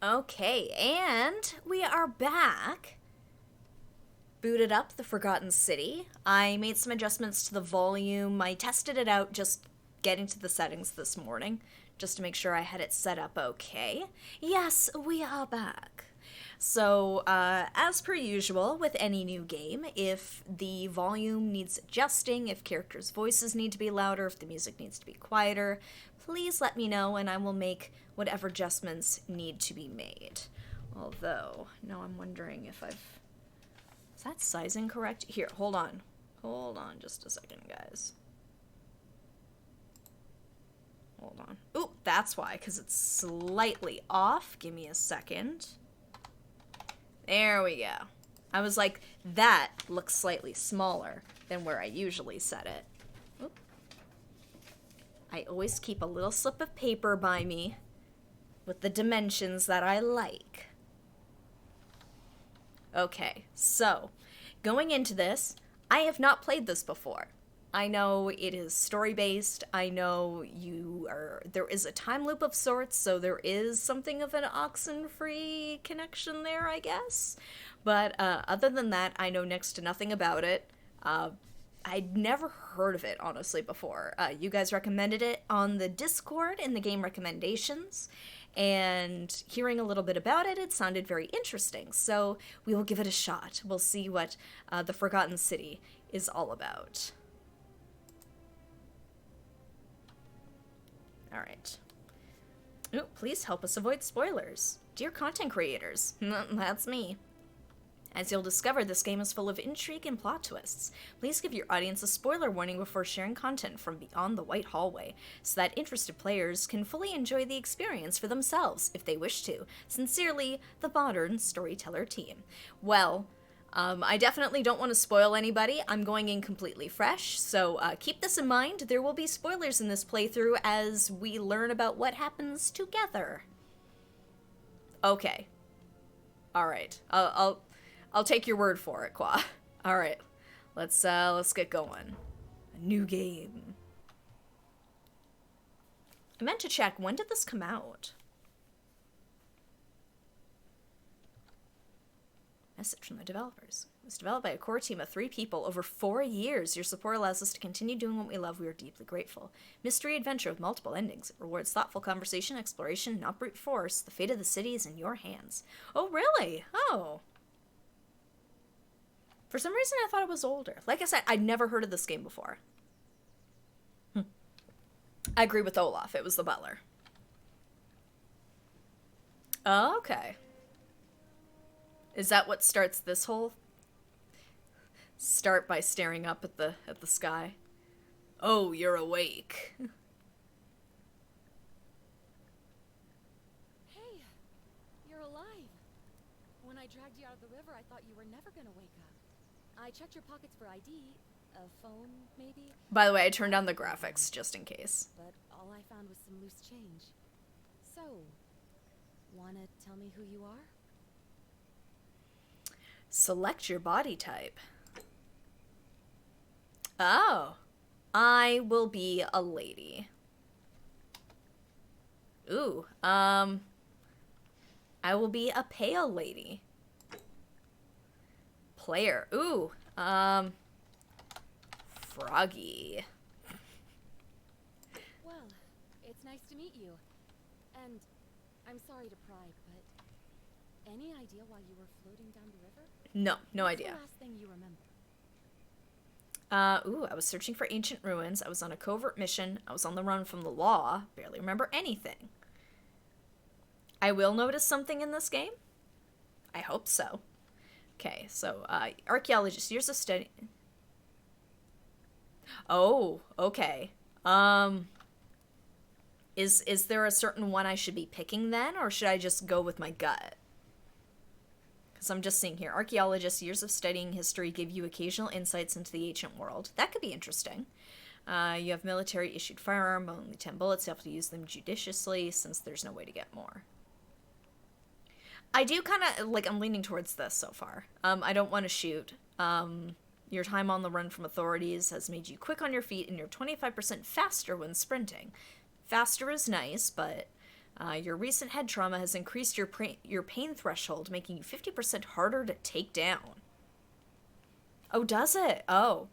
Okay, and we are back. Booted up the Forgotten City. I made some adjustments to the volume. I tested it out just getting to the settings this morning, just to make sure I had it set up okay. Yes, we are back. So, as per usual with any new game, if the volume needs adjusting, if characters' voices need to be louder, if the music needs to be quieter, please let me know and I will make whatever adjustments need to be made. Although, now I'm wondering if I've... Is that sizing correct? Here, hold on. Hold on just a second, guys. Hold on. Ooh, that's why, because it's slightly off. Give me a second. There we go. I was like, that looks slightly smaller than where I usually set it. Oop. I always keep a little slip of paper by me with the dimensions that I like. Okay, so going into this, I have not played this before. I know it is story-based. I know there is a time loop of sorts, so there is something of an Oxenfree connection there, I guess. But other than that, I know next to nothing about it. I'd never heard of it, honestly, before. You guys recommended it on the Discord in the game recommendations, and hearing a little bit about it, it sounded very interesting. So we will give it a shot. We'll see what the Forgotten City is all about. Alright. Ooh, please help us avoid spoilers. Dear content creators, that's me. As you'll discover, this game is full of intrigue and plot twists. Please give your audience a spoiler warning before sharing content from beyond the White Hallway, so that interested players can fully enjoy the experience for themselves, if they wish to. Sincerely, the Modern Storyteller Team. Well, I definitely don't want to spoil anybody. I'm going in completely fresh, so keep this in mind. There will be spoilers in this playthrough as we learn about what happens together. Okay. Alright. I'll take your word for it, Qua. Alright. Let's get going. A new game. I meant to check, when did this come out? Message from the developers. It was developed by a core team of 3 people over 4 years. Your support allows us to continue doing what we love. We are deeply grateful. Mystery adventure with multiple endings. It rewards thoughtful conversation, exploration, not brute force. The fate of the city is in your hands. Oh, really? Oh. For some reason, I thought it was older. Like I said, I'd never heard of this game before. I agree with Olaf. It was the butler. Oh, okay. Is that what starts this whole... Start by staring up at the sky? Oh, you're awake. Hey, you're alive. When I dragged you out of the river, I thought you were never gonna wake up. I checked your pockets for ID, a phone, maybe. By the way, I turned down the graphics just in case. But all I found was some loose change. So, wanna tell me who you are? Select your body type. Oh. I will be a lady. Ooh, I will be a pale lady. Player. Ooh, Froggy. Well, it's nice to meet you. And I'm sorry to pry, but any idea why you were floating down the river? No What's idea. the last thing you remember? Ooh, I was searching for ancient ruins. I was on a covert mission. I was on the run from the law. Barely remember anything. I will notice something in this game. I hope so. Okay, so, archaeologist, years of study... Oh, okay. Is there a certain one I should be picking then, or should I just go with my gut? Because I'm just seeing here, archaeologists, years of studying history give you occasional insights into the ancient world. That could be interesting. You have military-issued firearm, only 10 bullets. You have to use them judiciously, since there's no way to get more. I do kind of, like, I'm leaning towards this so far. I don't want to shoot. Your time on the run from authorities has made you quick on your feet, and you're 25% faster when sprinting. Faster is nice, but Your recent head trauma has increased your pain threshold, making you 50% harder to take down. Oh, does it? Oh.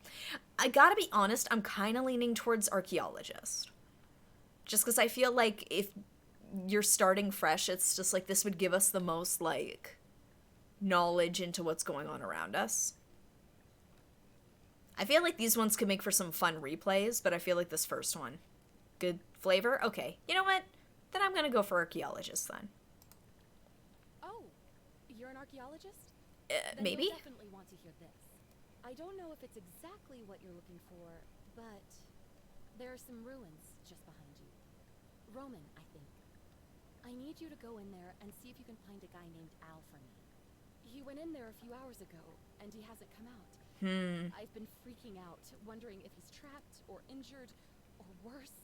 I gotta be honest, I'm kind of leaning towards archaeologist. Just because I feel like if you're starting fresh, it's just like this would give us the most, like, knowledge into what's going on around us. I feel like these ones could make for some fun replays, but I feel like this first one, good flavor? Okay, you know what? Then I'm gonna go for archaeologist then. Oh, you're an archaeologist? Maybe? You'll definitely want to hear this. I don't know if it's exactly what you're looking for, but there are some ruins just behind you. Roman, I think. I need you to go in there and see if you can find a guy named Al for me. He went in there a few hours ago, and he hasn't come out. I've been freaking out, wondering if he's trapped, or injured, or worse.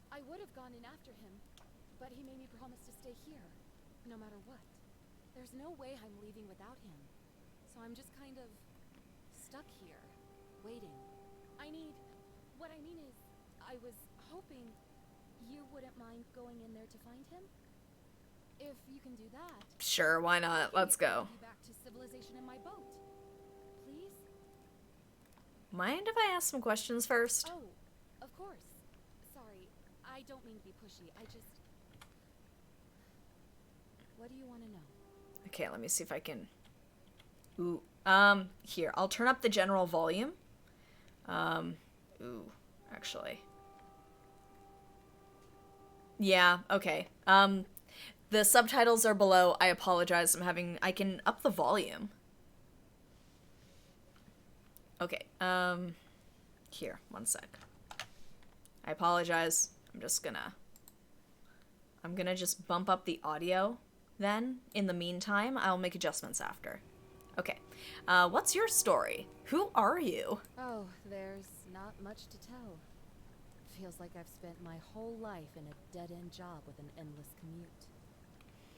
I would have gone in after him, but he made me promise to stay here, no matter what. There's no way I'm leaving without him, so I'm just kind of stuck here, waiting. What I mean is, I was hoping you wouldn't mind going in there to find him? If you can do that... Sure, why not? Let's go. Back to civilization in my boat. Please? Mind if I ask some questions first? Oh, of course. Sorry, I don't mean to be pushy. I just... What do you want to know? Okay, let me see if I can... Ooh, here, I'll turn up the general volume. Ooh, actually. Yeah, okay. The subtitles are below. I apologize. I can up the volume. Okay, here, one sec. I apologize. I'm gonna just bump up the audio then. In the meantime, I'll make adjustments after. Okay, what's your story? Who are you? Oh, there's not much to tell. Feels like I've spent my whole life in a dead-end job with an endless commute.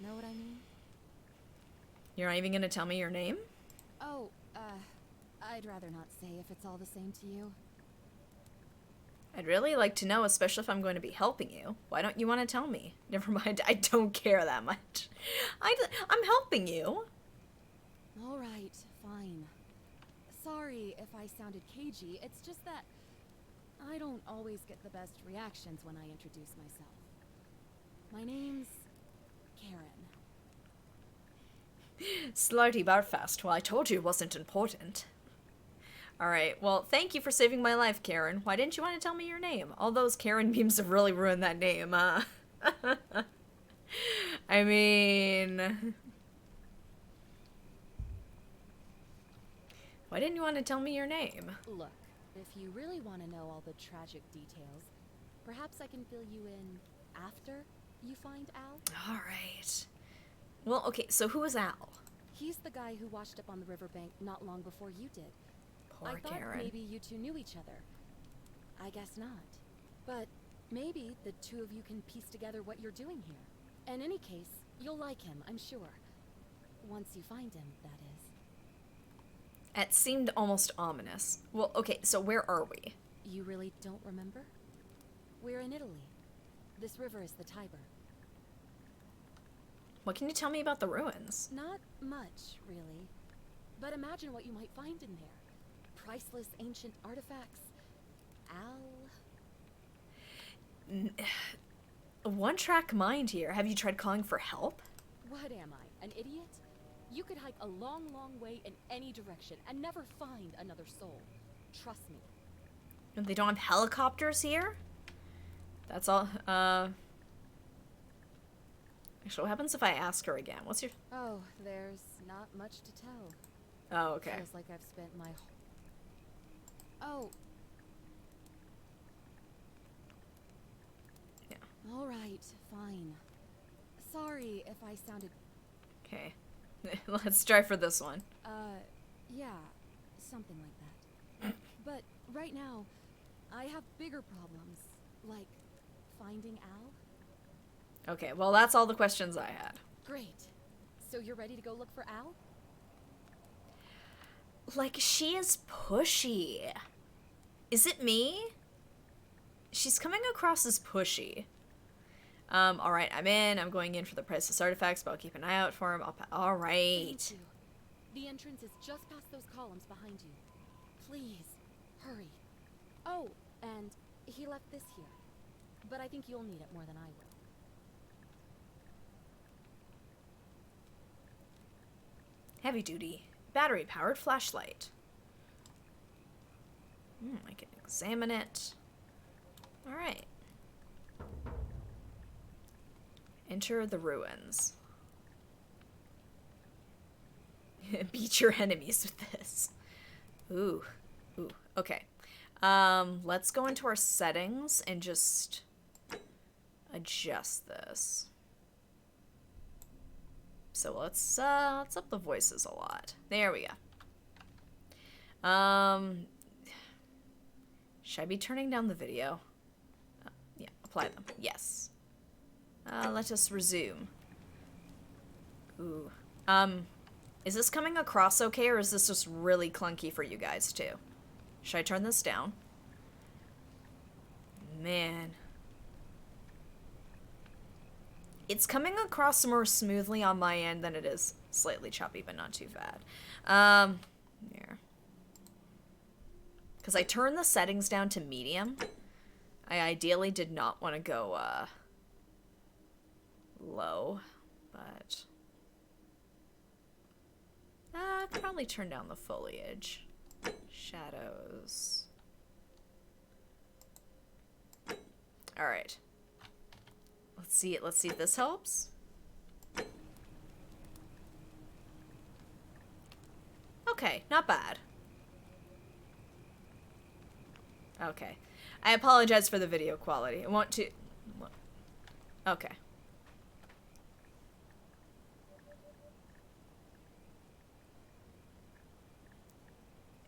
Know what I mean? You're not even gonna tell me your name? Oh, I'd rather not say if it's all the same to you. I'd really like to know, especially if I'm going to be helping you. Why don't you want to tell me? Never mind, I don't care that much. I'm helping you. All right, fine. Sorry if I sounded cagey, it's just that I don't always get the best reactions when I introduce myself. My name's Karen. Slarty Barfast, well, I told you it wasn't important. Alright, well, thank you for saving my life, Karen. Why didn't you want to tell me your name? All those Karen memes have really ruined that name, I mean... Why didn't you want to tell me your name? Look, if you really want to know all the tragic details, perhaps I can fill you in after you find Al? Alright. Well, okay, so who is Al? He's the guy who washed up on the riverbank not long before you did. Poor I thought Karen. maybe you two knew each other. I guess not. But maybe the two of you can piece together what you're doing here. In any case, you'll like him, I'm sure. Once you find him, that is. It seemed almost ominous. Well, okay, so where are we? You really don't remember? We're in Italy. This river is the Tiber. What can you tell me about the ruins? Not much, really. But imagine what you might find in there. Priceless ancient artifacts. A one-track mind here. Have you tried calling for help? What am I, an idiot? You could hike a long, long way in any direction and never find another soul. Trust me. They don't have helicopters here? That's all, Actually, what happens if I ask her again? What's your... Oh, there's not much to tell. Oh, okay. Feels like I've spent my... Oh. Yeah. All right, fine. Sorry if I sounded... Okay. Let's try for this one. Yeah, something like that. But right now, I have bigger problems, like finding Al. Okay, well, that's all the questions I had. Great. So you're ready to go look for Al? Like, she is pushy. Is it me? She's coming across as pushy. Alright, I'm in. I'm going in for the priceless artifacts, but I'll keep an eye out for them. Alright. Thank you. The entrance is just past those columns behind you. Please, hurry. Oh, and he left this here. But I think you'll need it more than I will. Heavy duty, battery powered flashlight. I can examine it. Alright. Enter the ruins. Beat your enemies with this. Ooh. Okay. Let's go into our settings and just adjust this. So let's up the voices a lot. There we go. Should I be turning down the video? Yeah, apply them. Yes. Let us resume. Ooh. Is this coming across okay, or is this just really clunky for you guys, too? Should I turn this down? Man. It's coming across more smoothly on my end than it is slightly choppy, but not too bad. Here. Because I turned the settings down to medium. I ideally did not want to go, low, but I could probably turn down the foliage. Shadows. Alright. Let's see if this helps. Okay, not bad. Okay. I apologize for the video quality. I want to... Okay.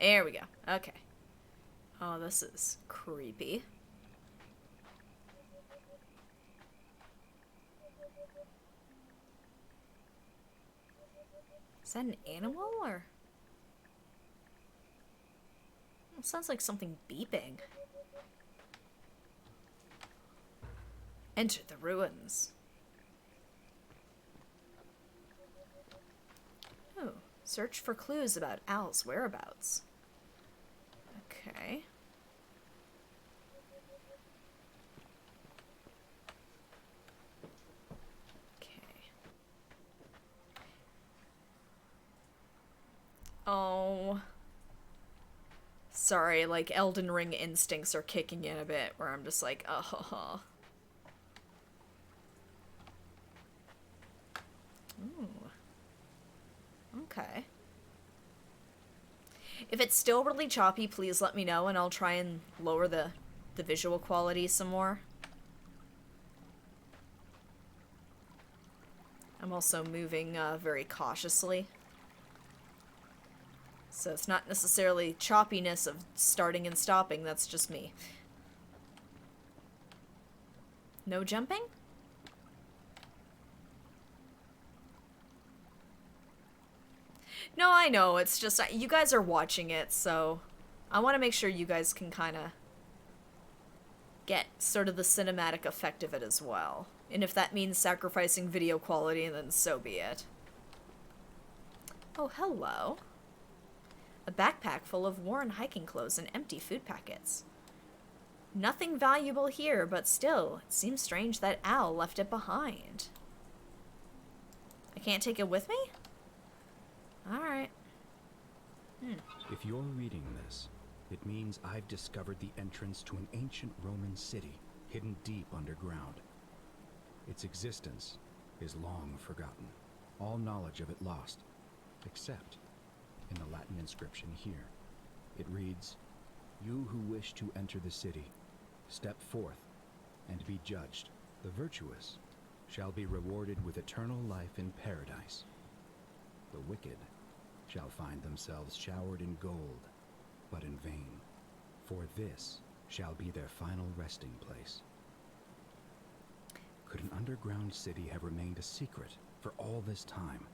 There we go. Okay. Oh, this is creepy. Is that an animal, or? It sounds like something beeping. Enter the ruins. Oh, search for clues about Al's whereabouts. Okay. Oh. Sorry, like, Elden Ring instincts are kicking in a bit, where I'm just like, oh. Ooh. Okay. If it's still really choppy, please let me know, and I'll try and lower the visual quality some more. I'm also moving very cautiously. So it's not necessarily choppiness of starting and stopping, that's just me. No jumping? No, I know, it's just, you guys are watching it, so I want to make sure you guys can kind of get sort of the cinematic effect of it as well. And if that means sacrificing video quality, then so be it. Oh, hello. A backpack full of worn hiking clothes and empty food packets. Nothing valuable here, but still, it seems strange that Al left it behind. I can't take it with me? Alright. If you're reading this, it means I've discovered the entrance to an ancient Roman city hidden deep underground. Its existence is long forgotten, all knowledge of it lost, except in the Latin inscription here. It reads, "You who wish to enter the city, step forth and be judged. The virtuous shall be rewarded with eternal life in paradise. The wicked shall find themselves showered in gold, but in vain, for this shall be their final resting place." Could an underground city have remained a secret for all this time?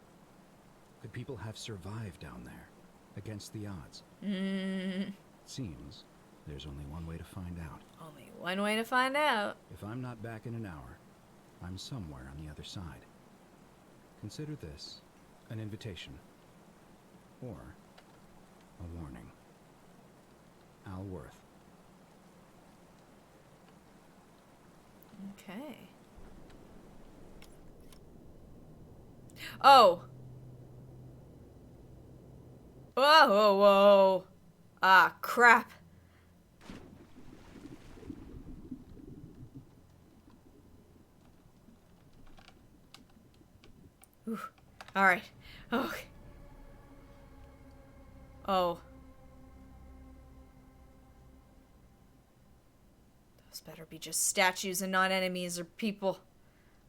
Could people have survived down there, against the odds? It seems there's only one way to find out. Only one way to find out. If I'm not back in an hour, I'm somewhere on the other side. Consider this an invitation. Or a warning. Alworth. Okay. Oh! Whoa, whoa, whoa. Ah, crap. Ooh. Alright. Oh. Oh. Those better be just statues and not enemies or people.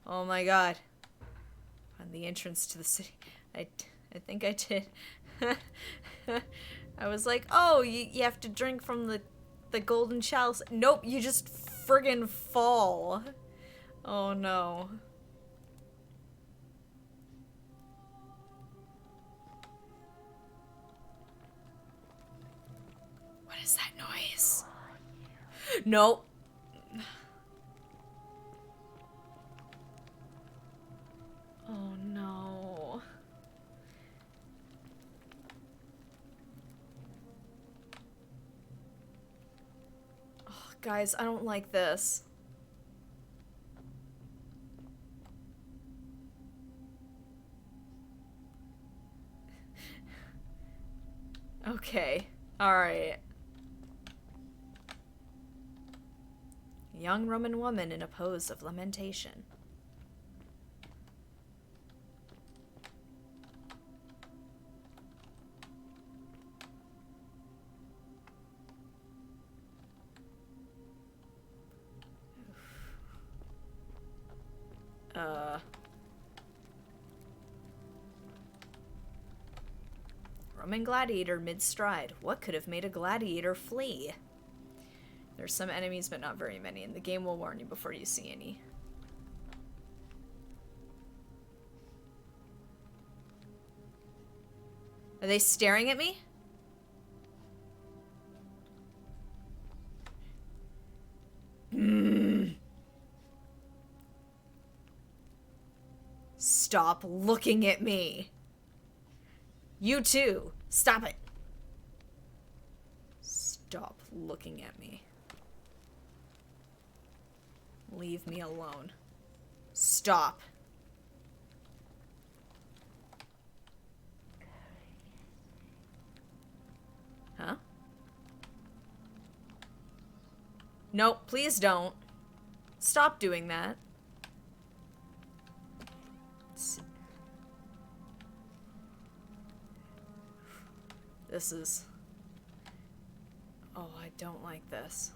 Oh my god. On the entrance to the city. I think I did. I was like, oh, you have to drink from the golden chalice. Nope, you just friggin' fall. Oh no. What is that noise? Nope. Oh no. Oh, guys, I don't like this. Okay. Alright. Young Roman woman in a pose of lamentation. Roman gladiator mid-stride. What could have made a gladiator flee? There's some enemies, but not very many, and the game will warn you before you see any. Are they staring at me? Stop looking at me. You too. Stop it. Stop looking at me. Leave me alone. Stop. Huh? Nope, please don't. Stop doing that. This is... Oh, I don't like this.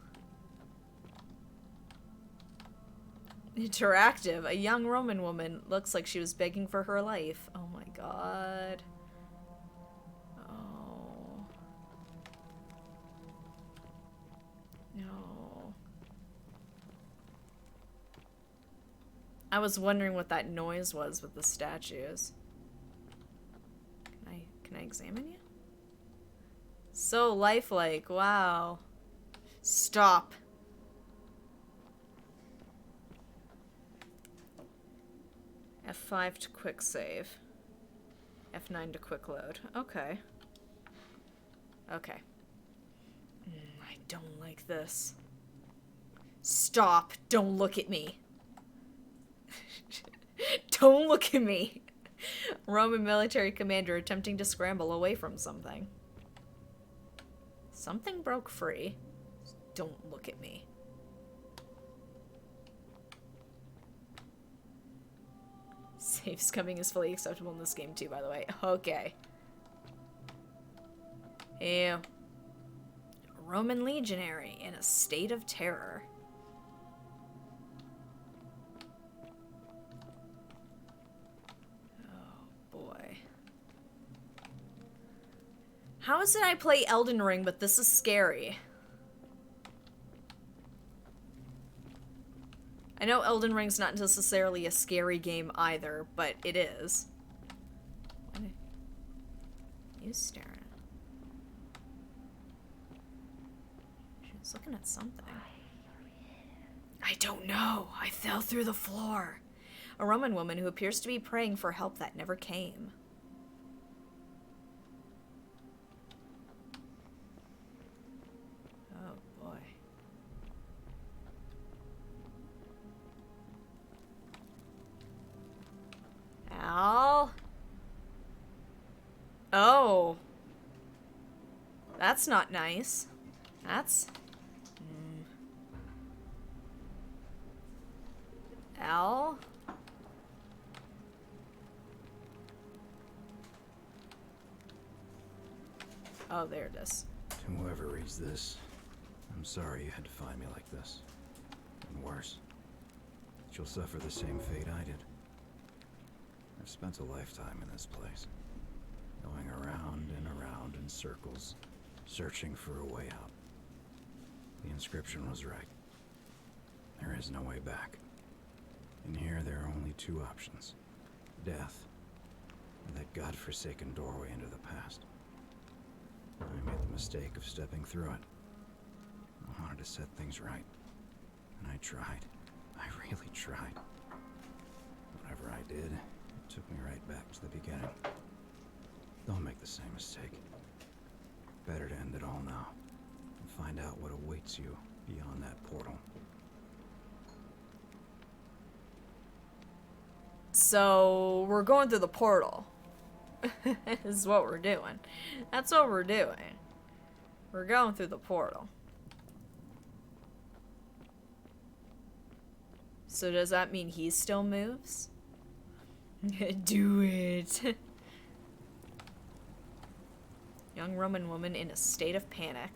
Interactive. A young Roman woman looks like she was begging for her life. Oh my god. Oh. No. I was wondering what that noise was with the statues. Can I examine you? So lifelike. Wow. Stop. F5 to quick save. F9 to quick load. Okay. Okay. I don't like this. Stop. Don't look at me. Don't look at me. Roman military commander attempting to scramble away from something. Something broke free. Don't look at me. Safe scumming is fully acceptable in this game too, by the way. Okay. Ew. Roman legionary in a state of terror. Oh boy. How is it I play Elden Ring, but this is scary? I know Elden Ring's not necessarily a scary game either, but it is. What are you staring at? She was looking at something. I don't know. I fell through the floor. A Roman woman who appears to be praying for help that never came. Oh boy. Al? Oh. That's not nice. That's... Al? Oh, there it is. To whoever reads this, I'm sorry you had to find me like this. And worse, you'll suffer the same fate I did. I've spent a lifetime in this place, going around and around in circles, searching for a way out. The inscription was right. There is no way back. In here, there are only two options. Death, and that godforsaken doorway into the past. I made the mistake of stepping through it. I wanted to set things right. And I tried. I really tried. Whatever I did, it took me right back to the beginning. Don't make the same mistake. Better to end it all now, and find out what awaits you beyond that portal. So, we're going through the portal. Is what we're doing. That's what we're doing. We're going through the portal. So does that mean he still moves? Do it. Young Roman woman in a state of panic.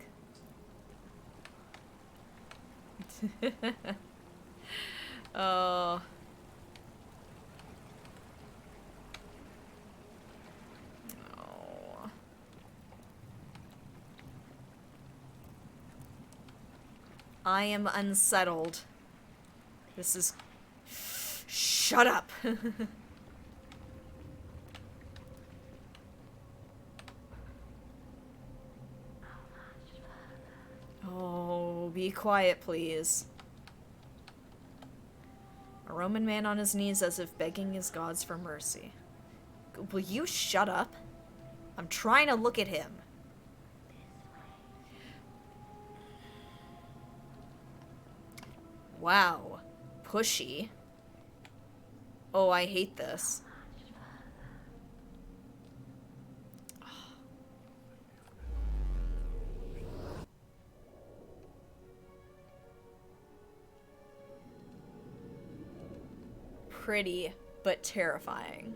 Oh. I am unsettled. This is... Shut up! Oh, be quiet, please. A Roman man on his knees as if begging his gods for mercy. Will you shut up? I'm trying to look at him. Wow. Pushy. Oh, I hate this. Pretty, but terrifying.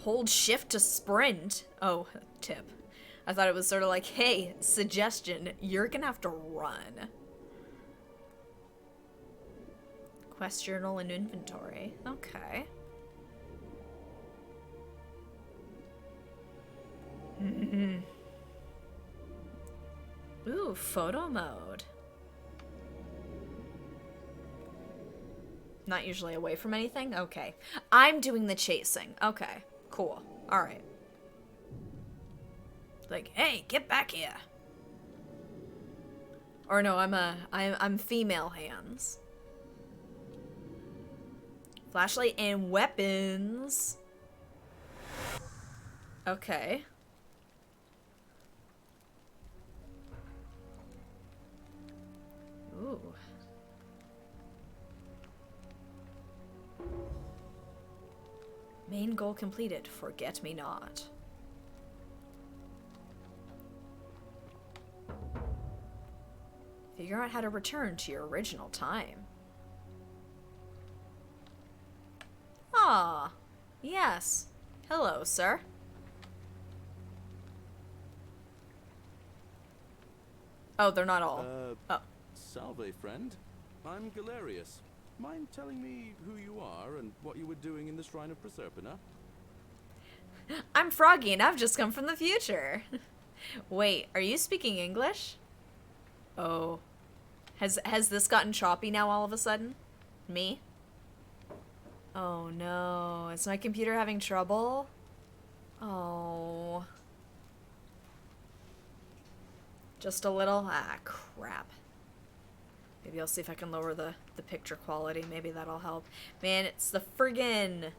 Hold shift to sprint. Oh, tip. I thought it was sort of like, hey, suggestion, you're gonna have to run. Quest journal and inventory. Okay. Ooh, photo mode. Not usually away from anything? Okay. I'm doing the chasing. Okay, cool. Alright. Like, hey, get back here. Or no, I'm female hands. Flashlight and weapons. Okay. Ooh. Main goal completed. Forget me not. Figure out how to return to your original time. Ah, yes. Hello, sir. Oh, they're not all. Oh. Salve, friend. I'm Galerius. Mind telling me who you are and what you were doing in the Shrine of Prosperina? I'm Froggy and I've just come from the future. Wait, are you speaking English? Oh. Has this gotten choppy now all of a sudden? Me? Oh no, is my computer having trouble? Oh. Just a little? Ah, crap. Maybe I'll see if I can lower the picture quality. Maybe that'll help. Man, it's the friggin'...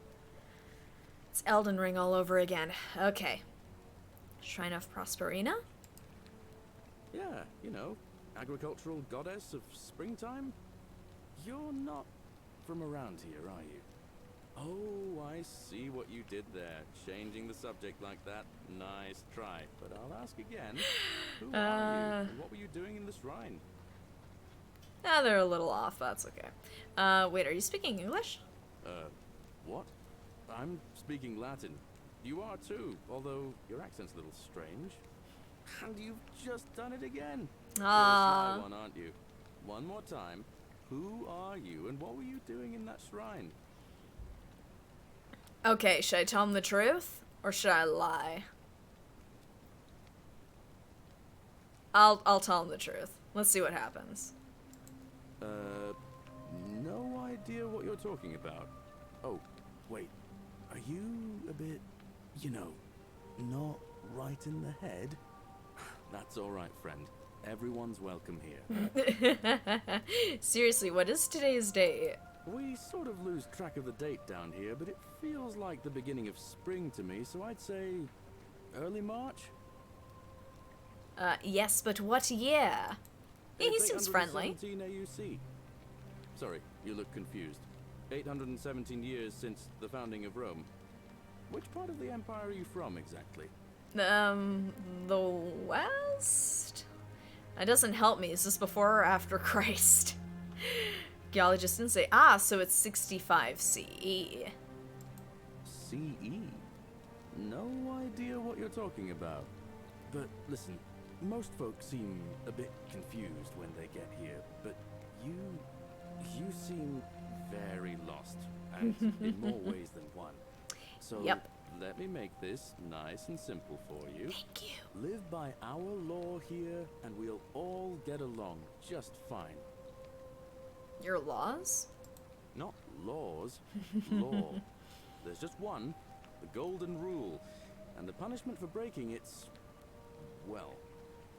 It's Elden Ring all over again. Okay. Shrine of Prosperina? Yeah, you know, agricultural goddess of springtime? You're not from around here, are you? Oh, I see what you did there. Changing the subject like that. Nice try. But I'll ask again. Who are you? And what were you doing in the shrine? Ah, they're a little off. That's okay. Wait, are you speaking English? What? I'm speaking Latin. You are too, although your accent's a little strange. And you've just done it again. You're a sly one, aren't you? One more time. Who are you, and what were you doing in that shrine? Okay, should I tell him the truth? Or should I lie? I'll tell him the truth. Let's see what happens. No idea what you're talking about. Oh, wait. Are you a bit, you know, not right in the head? That's alright, friend. Everyone's welcome here. Seriously, what is today's date? We sort of lose track of the date down here, but it feels like the beginning of spring to me, so I'd say early March? Yes, but what year? Yeah, he seems friendly. 817 AUC. Sorry, you look confused. 817 years since the founding of Rome. Which part of the empire are you from, exactly? The West? That doesn't help me. Is this before or after Christ? Geologist didn't say. Ah, so it's 65 CE. CE? No idea what you're talking about. But listen, most folks seem a bit confused when they get here, but you seem very lost, and in more ways than one. So let me make this nice and simple for you. Thank you. Live by our law here, and we'll all get along just fine. Your laws? Not laws, law. There's just one, the golden rule, and the punishment for breaking it's, well,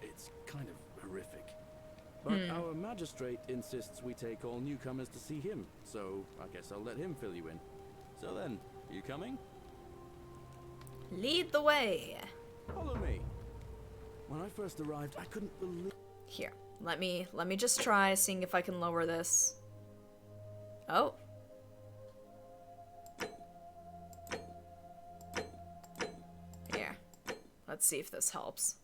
it's kind of horrific. But our magistrate insists we take all newcomers to see him, so I guess I'll let him fill you in. So then, you coming? Lead the way. Follow me. When I first arrived, I couldn't believe... Here, let me just try seeing if I can lower this. Oh. Here. Let's see if this helps.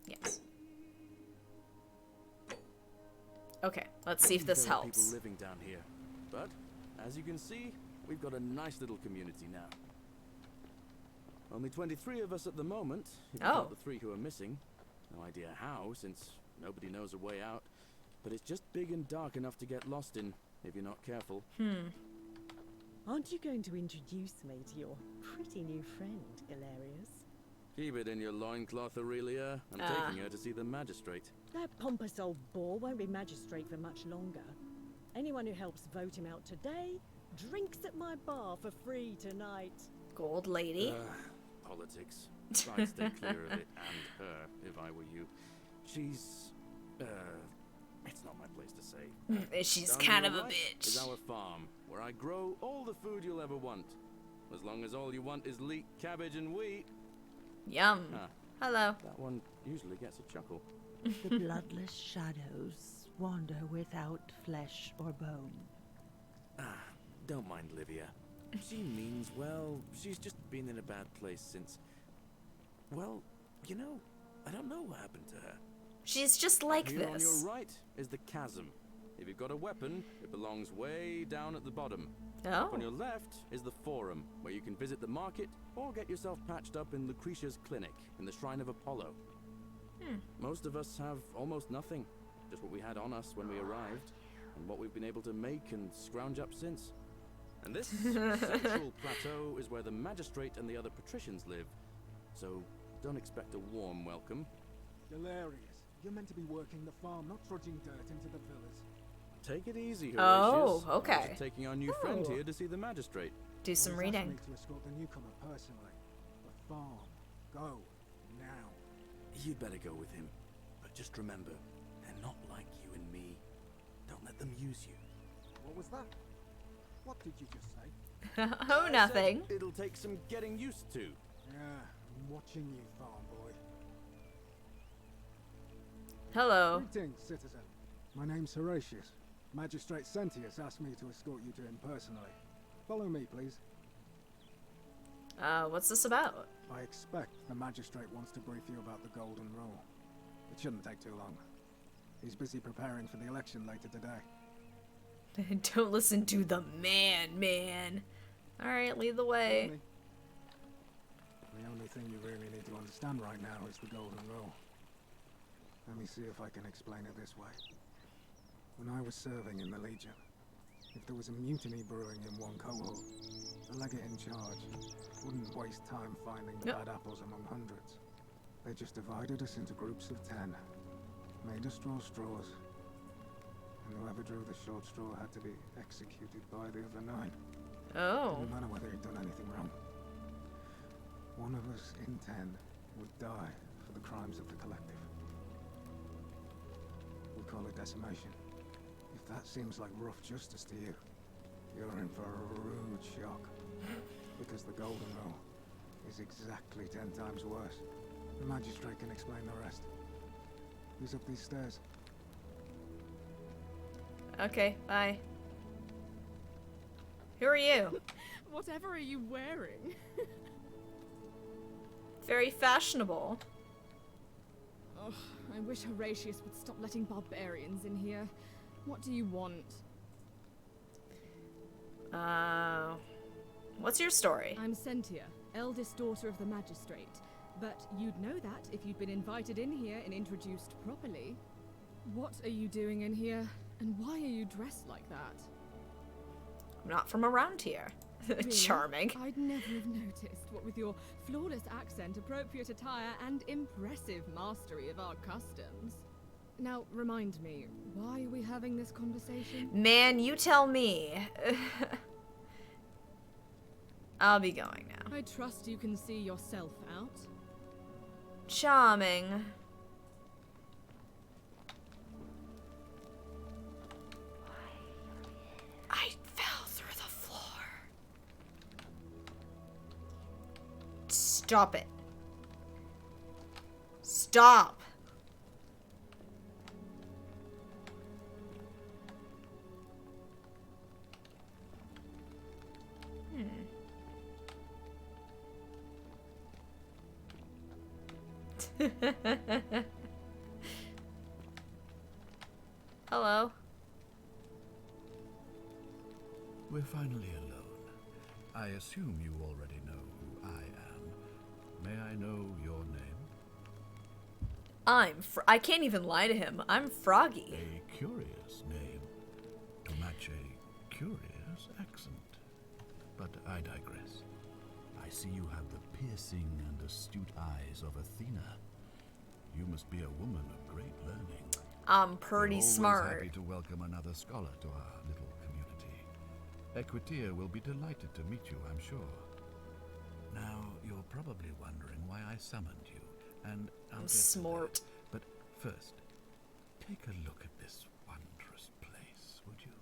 Yes. Okay, let's see if this helps. People living down here, but as you can see, we've got a nice little community now. Only 23 of us at the moment. If you count the 3 who are missing. No idea how, since nobody knows a way out. But it's just big and dark enough to get lost in if you're not careful. Aren't you going to introduce me to your pretty new friend, Galerius? Keep it in your loincloth, Aurelia. I'm taking her to see the magistrate. That pompous old bore won't be magistrate for much longer. Anyone who helps vote him out today drinks at my bar for free tonight. Gold lady. Politics. I'd stay clear of it and her if I were you. She's, it's not my place to say. She's Down kind to of your a right bitch. is our farm, where I grow all the food you'll ever want. As long as all you want is leek, cabbage, and wheat. Yum. Ah, Hello. that one usually gets a chuckle. The bloodless shadows wander without flesh or bone. Don't mind Livia. She means well. She's just been in a bad place since... Well, you know, I don't know what happened to her. She's just like Here on this. your right is the chasm. If you've got a weapon, it belongs way down at the bottom. Oh. On your left is the forum, where you can visit the market or get yourself patched up in Lucretia's clinic in the Shrine of Apollo. Most of us have almost nothing, just what we had on us when we arrived, and what we've been able to make and scrounge up since. And this central plateau is where the magistrate and the other patricians live, so don't expect a warm welcome. Galerius, you're meant to be working the farm, not trudging dirt into the villas. Take it easy, Oh, Horatius. I'm okay. just taking our new friend here to see the magistrate. Do some I was asked reading. me to escort the newcomer personally. The farm. Go. Now. You'd better go with him. But just remember, they're not like you and me. Don't let them use you. What was that? What did you just say? Oh, I nothing. said it'll take some getting used to. Yeah, I'm watching you, farm boy. Hello. Greetings, citizen. My name's Horatius. Magistrate Sentius asked me to escort you to him personally. Follow me, please. What's this about? I expect the magistrate wants to brief you about the Golden Rule. It shouldn't take too long. He's busy preparing for the election later today. Don't listen to the man. Alright, lead the way. Follow me. The only thing you really need to understand right now is the Golden Rule. Let me see if I can explain it this way. When I was serving in the Legion, if there was a mutiny brewing in one cohort, the legate in charge wouldn't waste time finding the bad apples among hundreds. They just divided us into groups of 10, made us draw straws, and whoever drew the short straw had to be executed by the other 9. Oh. Didn't matter whether he'd done anything wrong. One of us in 10 would die for the crimes of the collective. We call it decimation. If that seems like rough justice to you, you're in for a rude shock. Because the Golden Rule is exactly 10 times worse. The magistrate can explain the rest. Who's up these stairs? Okay, bye. Who are you? Whatever are you wearing? Very fashionable. Oh, I wish Horatius would stop letting barbarians in here. What do you want? What's your story? I'm Sentia, eldest daughter of the magistrate. But you'd know that if you'd been invited in here and introduced properly. What are you doing in here? And why are you dressed like that? I'm not from around here. Really? Charming. I'd never have noticed, what with your flawless accent, appropriate attire, and impressive mastery of our customs. Now, remind me, why are we having this conversation? Man, you tell me. I'll be going now. I trust you can see yourself out. Charming. I fell through the floor. Stop it. Stop. Hello. We're finally alone. I assume you already know who I am. May I know your name? I can't even lie to him. I'm Froggy. A curious name to match a curious accent. But I digress. I see you have the piercing and astute eyes of Athena. You must be a woman of great learning. I'm pretty We're always smart. happy to welcome another scholar to our little community. Equitia will be delighted to meet you, I'm sure. Now, you're probably wondering why I summoned you, and I'll I'm get to smart. that. But first, take a look at this wondrous place, would you?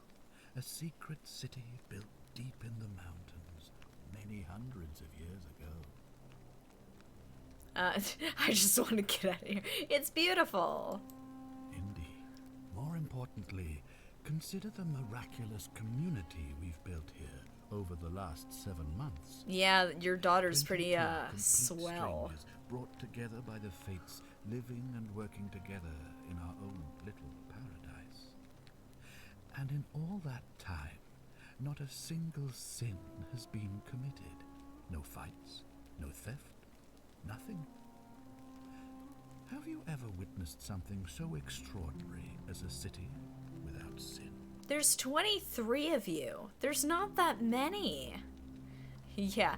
A secret city built deep in the mountains, many hundreds of years ago. I just want to get out of here. It's beautiful. Indeed. More importantly, consider the miraculous community we've built here over the last 7 months. Yeah, your daughter's 22 pretty, complete swell. strangers brought together by the fates, living and working together in our own little paradise. And in all that time, not a single sin has been committed. No fights, no theft, nothing. Have you ever witnessed something so extraordinary as a city without sin? There's 23 of you. There's not that many. Yeah,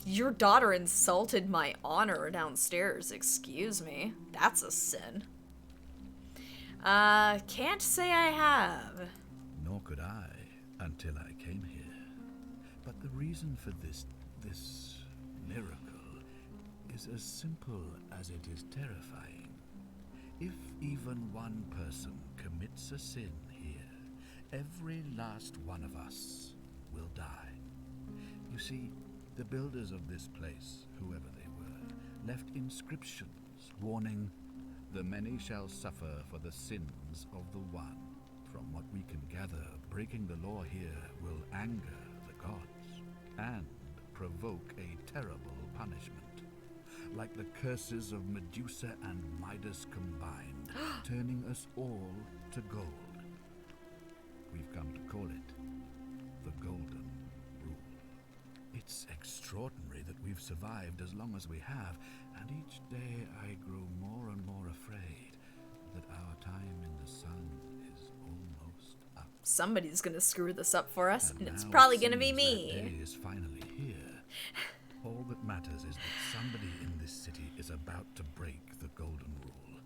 your daughter insulted my honor downstairs. Excuse me. That's a sin. Can't say I have. Nor could I, until I came here. But the reason for this miracle is is as simple as it is terrifying. If even one person commits a sin here, every last one of us will die. You see, the builders of this place, whoever they were, left inscriptions warning, "The many shall suffer for the sins of the one." From what we can gather, breaking the law here will anger the gods and provoke a terrible punishment. Like the curses of Medusa and Midas combined, turning us all to gold. We've come to call it the Golden Rule. It's extraordinary that we've survived as long as we have, and each day I grow more and more afraid that our time in the sun is almost up. Somebody's gonna screw this up for us, and it's now probably it gonna be seems me. That day is finally here. All that matters is that somebody in this city is about to break the Golden Rule.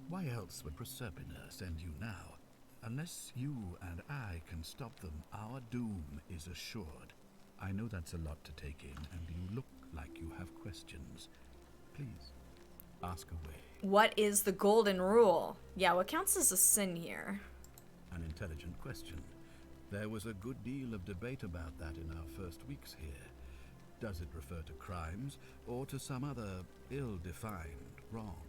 Why else would Prosperina send you now? Unless you and I can stop them, our doom is assured. I know that's a lot to take in, and you look like you have questions. Please, ask away. What is the Golden Rule? Yeah, what counts as a sin here? An intelligent question. There was a good deal of debate about that in our first weeks here. Does it refer to crimes, or to some other ill-defined wrong?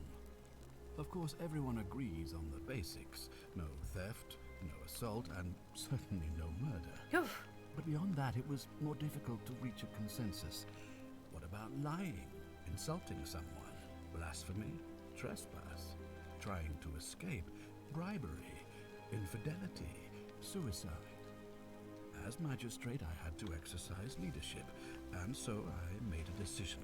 Of course, everyone agrees on the basics. No theft, no assault, and certainly no murder. Oof. But beyond that, it was more difficult to reach a consensus. What about lying, insulting someone, blasphemy, trespass, trying to escape, bribery, infidelity, suicide? As magistrate, I had to exercise leadership, and so I made a decision.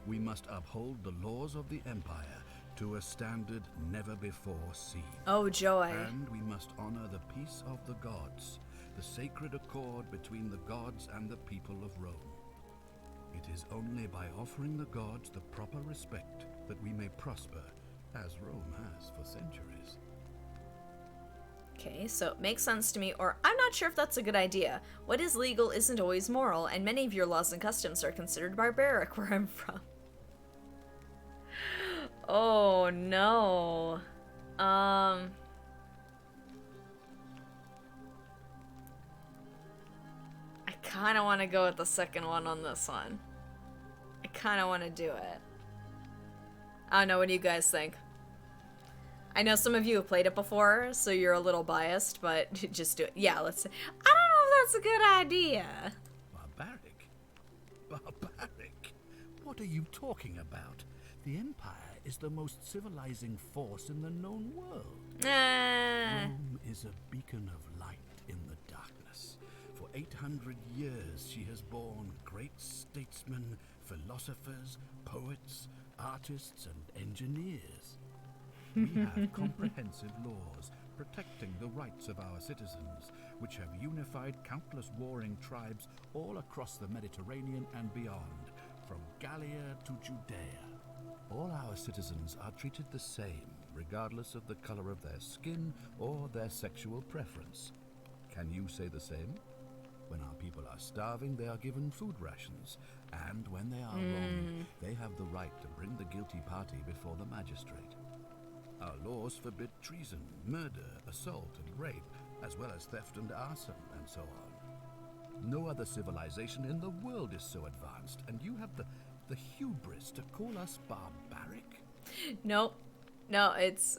We must uphold the laws of the Empire to a standard never before seen. Oh, joy. And we must honor the peace of the gods, the sacred accord between the gods and the people of Rome. It is only by offering the gods the proper respect that we may prosper, as Rome has for centuries. Okay, so it makes sense to me, or I'm not sure if that's a good idea. What is legal isn't always moral, and many of your laws and customs are considered barbaric where I'm from. Oh, no. I kind of want to go with the second one on this one. I kind of want to do it. I don't know, what do you guys think? I know some of you have played it before, so you're a little biased, but just do it. Yeah, let's... I don't know if that's a good idea. Barbaric? Barbaric? What are you talking about? The Empire is the most civilizing force in the known world. Rome is a beacon of light in the darkness. For 800 years she has borne great statesmen, philosophers, poets, artists, and engineers. We have comprehensive laws protecting the rights of our citizens, which have unified countless warring tribes all across the Mediterranean and beyond, from Gallia to Judea. All our citizens are treated the same, regardless of the color of their skin or their sexual preference. Can you say the same? When our people are starving, they are given food rations, and when they are wrong, they have the right to bring the guilty party before the magistrate. Our laws forbid treason, murder, assault, and rape, as well as theft and arson, and so on. No other civilization in the world is so advanced, and you have the hubris to call us barbaric? Nope. No, it's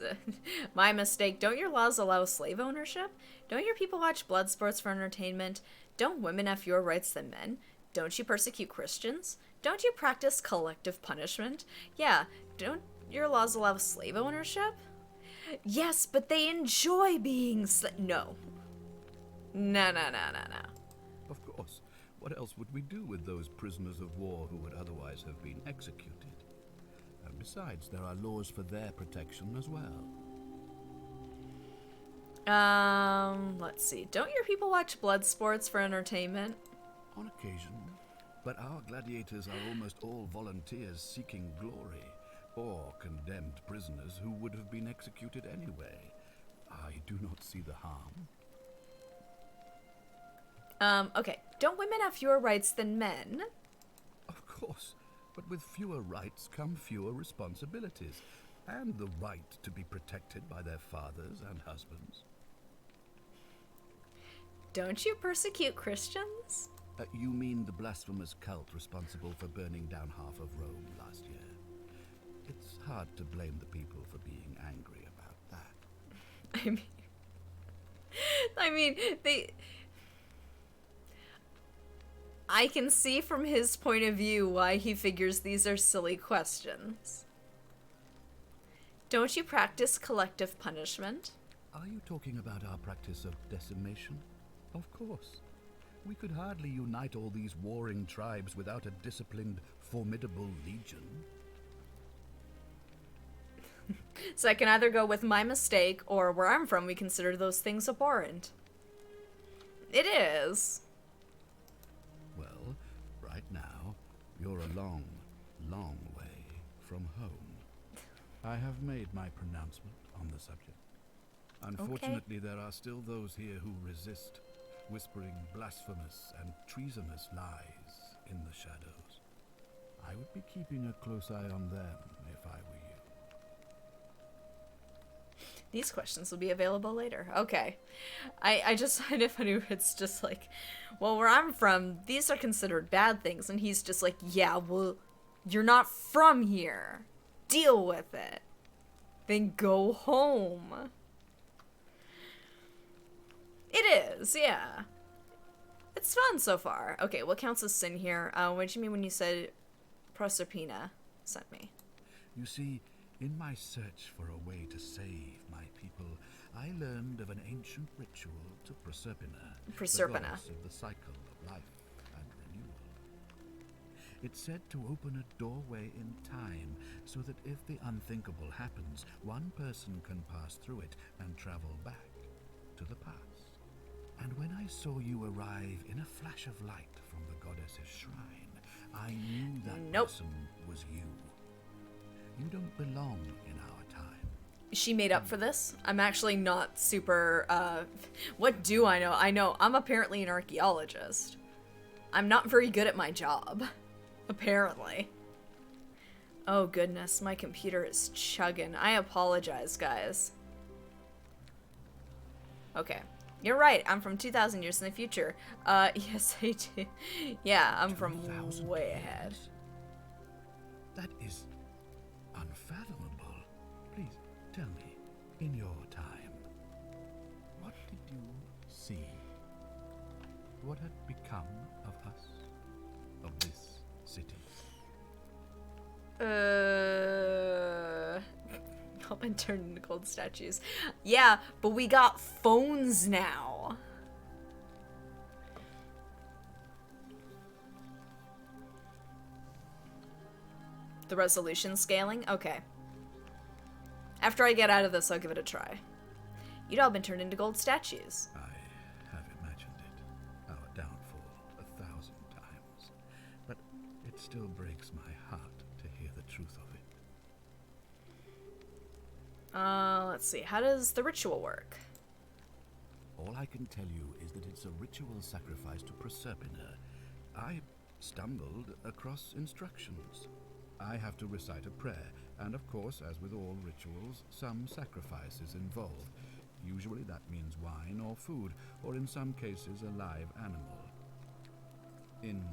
my mistake. Don't your laws allow slave ownership? Don't your people watch blood sports for entertainment? Don't women have fewer rights than men? Don't you persecute Christians? Don't you practice collective punishment? Yeah, don't your laws allow slave ownership? Yes, but they enjoy being No. No. Of course. What else would we do with those prisoners of war who would otherwise have been executed? And besides, there are laws for their protection as well. Let's see. Don't your people watch blood sports for entertainment? On occasion. But our gladiators are almost all volunteers seeking glory, or condemned prisoners who would have been executed anyway. I do not see the harm. Okay. Don't women have fewer rights than men? Of course. But with fewer rights come fewer responsibilities, and the right to be protected by their fathers and husbands. Don't you persecute Christians? You mean the blasphemous cult responsible for burning down half of Rome last year? It's hard to blame the people for being angry about that. I can see from his point of view why he figures these are silly questions. Don't you practice collective punishment? Are you talking about our practice of decimation? Of course. We could hardly unite all these warring tribes without a disciplined, formidable legion. So I can either go with my mistake, or where I'm from, we consider those things abhorrent. It is. Well, right now, you're a long, long way from home. I have made my pronouncement on the subject. Unfortunately, there are still those here who resist, whispering blasphemous and treasonous lies in the shadows. I would be keeping a close eye on them if I were you. These questions will be available later. Okay. I just find it funny where it's just like, well, where I'm from, these are considered bad things. And he's just like, yeah, well, you're not from here. Deal with it. Then go home. It is, yeah. It's fun so far. Okay, what counts as sin here? What did you mean when you said Prosperina sent me? You see, in my search for a way to save my people, I learned of an ancient ritual to Prosperina, the goddess of the cycle of life and renewal. It's said to open a doorway in time, so that if the unthinkable happens, one person can pass through it and travel back to the past. And when I saw you arrive in a flash of light from the goddess's shrine, I knew that person was you. You don't belong in our time. She made up for this? I'm actually not super, what do I know? I know I'm apparently an archaeologist. I'm not very good at my job. Apparently. Oh goodness, my computer is chugging. I apologize, guys. Okay. You're right, I'm from 2,000 years in the future. Yes, I do. Yeah, I'm from way ahead. That is unfathomable. Please, tell me, in your time, what did you see? What had become of us? Of this city? All been turned into gold statues. Yeah, but we got phones now. The resolution scaling? Okay. After I get out of this, I'll give it a try. You'd all been turned into gold statues. I have imagined it, our downfall 1,000 times, but it still breaks my heart to hear the truth of it. Let's see. How does the ritual work? All I can tell you is that it's a ritual sacrifice to Prosperina. I stumbled across instructions. I have to recite a prayer, and of course, as with all rituals, some sacrifice is involved. Usually that means wine or food, or in some cases a live animal. In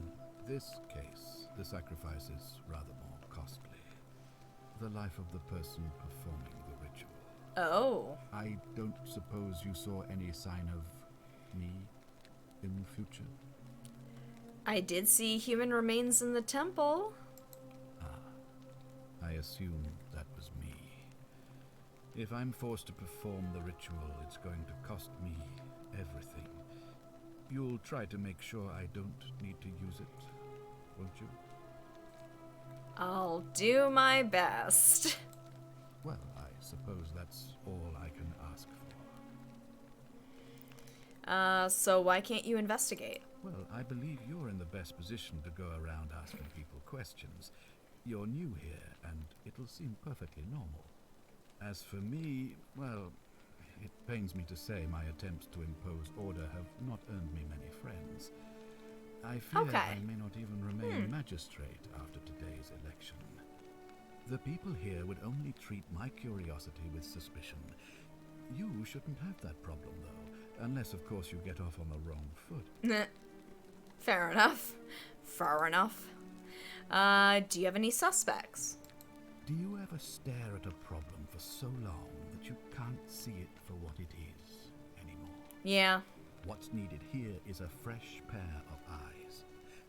this case, the sacrifice is rather more costly. The life of the person performing the ritual. Oh. I don't suppose you saw any sign of me in the future? I did see human remains in the temple. I assume that was me. If I'm forced to perform the ritual, it's going to cost me everything. You'll try to make sure I don't need to use it, won't you? I'll do my best. Well, I suppose that's all I can ask for. So why can't you investigate? Well, I believe you're in the best position to go around asking people questions. You're new here, and it'll seem perfectly normal. As for me, well, it pains me to say my attempts to impose order have not earned me many friends. I fear I may not even remain magistrate after today's The people here would only treat my curiosity with suspicion. You shouldn't have that problem, though, unless, of course, you get off on the wrong foot. Fair enough. Fair enough. Do you have any suspects? Do you ever stare at a problem for so long that you can't see it for what it is anymore? Yeah. What's needed here is a fresh pair of eyes.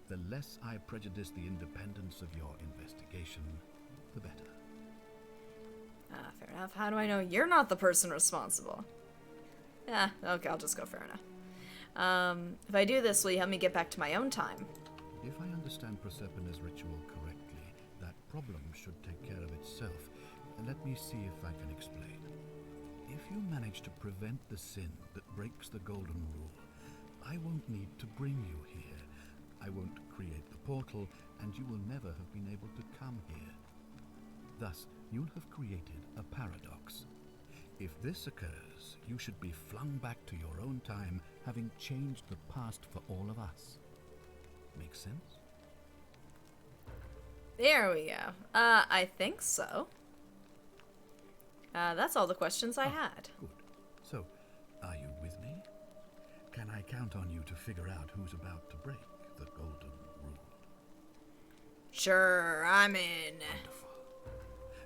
The less I prejudice the independence of your investigation, the better. Fair enough. How do I know you're not the person responsible? Yeah, okay, I'll just go fair enough. If I do this, will you help me get back to my own time? If I understand Prosperina's ritual correctly, that problem should take care of itself. Let me see if I can explain. If you manage to prevent the sin that breaks the golden rule, I won't need to bring you here. I won't create the portal, and you will never have been able to come here. Thus, you'll have created a paradox. If this occurs, you should be flung back to your own time, having changed the past for all of us. Make sense? There we go. I think so. That's all the questions I had. Good. So, are you with me? Can I count on you to figure out who's about to break the golden rule? Sure, I'm in. Wonderful.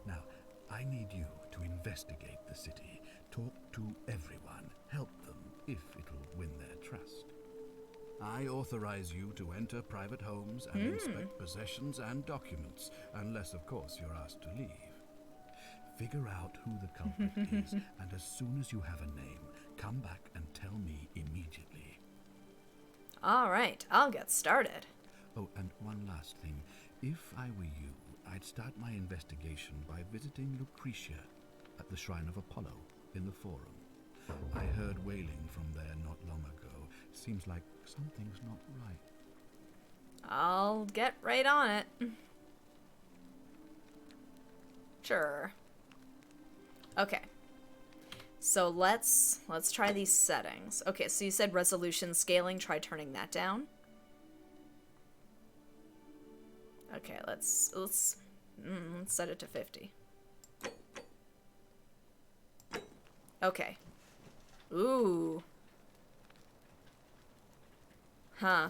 Now, I need you to investigate the city, talk to everyone, help them if it'll win their trust. I authorize you to enter private homes and inspect possessions and documents, unless, of course, you're asked to leave. Figure out who the culprit is, and as soon as you have a name, come back and tell me immediately. All right, I'll get started. Oh, and one last thing. If I were you, I'd start my investigation by visiting Lucretia at the Shrine of Apollo in the Forum. I heard wailing from there not long ago. Seems like something's not right. I'll get right on it. Sure. Okay. So let's try these settings. Okay, so you said resolution scaling, try turning that down. Okay, let's set it to 50. Okay. Ooh. Huh.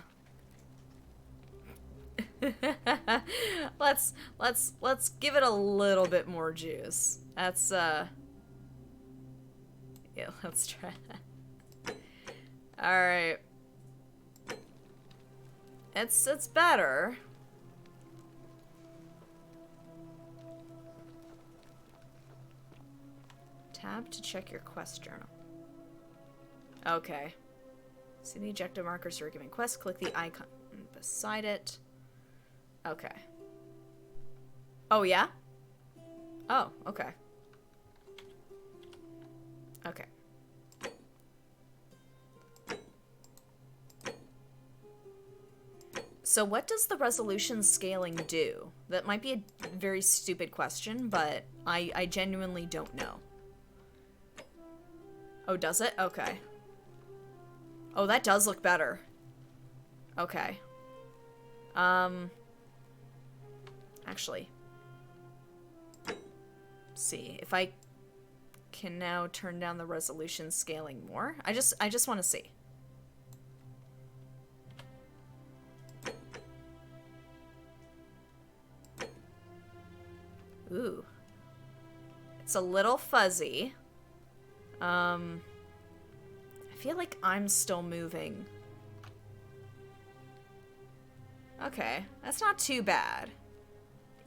let's give it a little bit more juice. That's yeah, let's try that. Alright. It's better. Tab to check your quest journal. Okay. See the ejecta markers for a given quest. Click the icon beside it. Okay. Oh, yeah? Oh, okay. Okay. So what does the resolution scaling do? That might be a very stupid question, but I genuinely don't know. Oh, does it? Okay. Oh, that does look better. Okay. Actually. See, if I can now turn down the resolution scaling more. I just want to see. Ooh. It's a little fuzzy. I feel like I'm still moving. Okay, that's not too bad.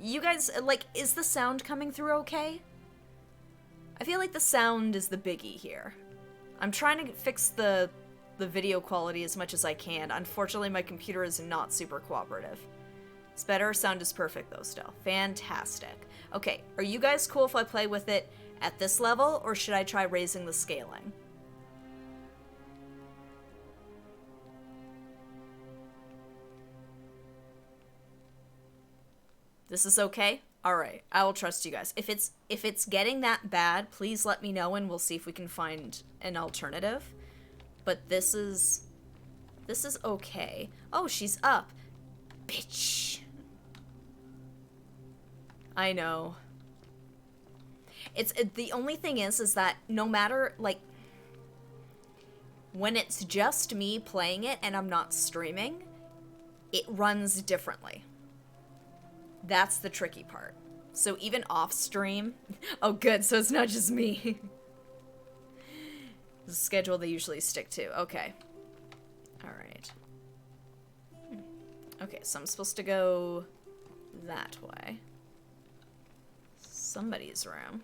You guys, like, is the sound coming through okay? I feel like the sound is the biggie here. I'm trying to fix the video quality as much as I can. Unfortunately, my computer is not super cooperative. It's better. Sound is perfect, though, still. Fantastic. Okay, are you guys cool if I play with it at this level, or should I try raising the scaling? This is okay? Alright, I will trust you guys. If it's getting that bad, please let me know and we'll see if we can find an alternative. But this is okay. Oh, she's up. Bitch. I know. The only thing is that no matter, like, when it's just me playing it and I'm not streaming, it runs differently. That's the tricky part. So even off stream, oh good, so it's not just me. The schedule they usually stick to. Okay. Alright. Okay, so I'm supposed to go that way. Somebody's room.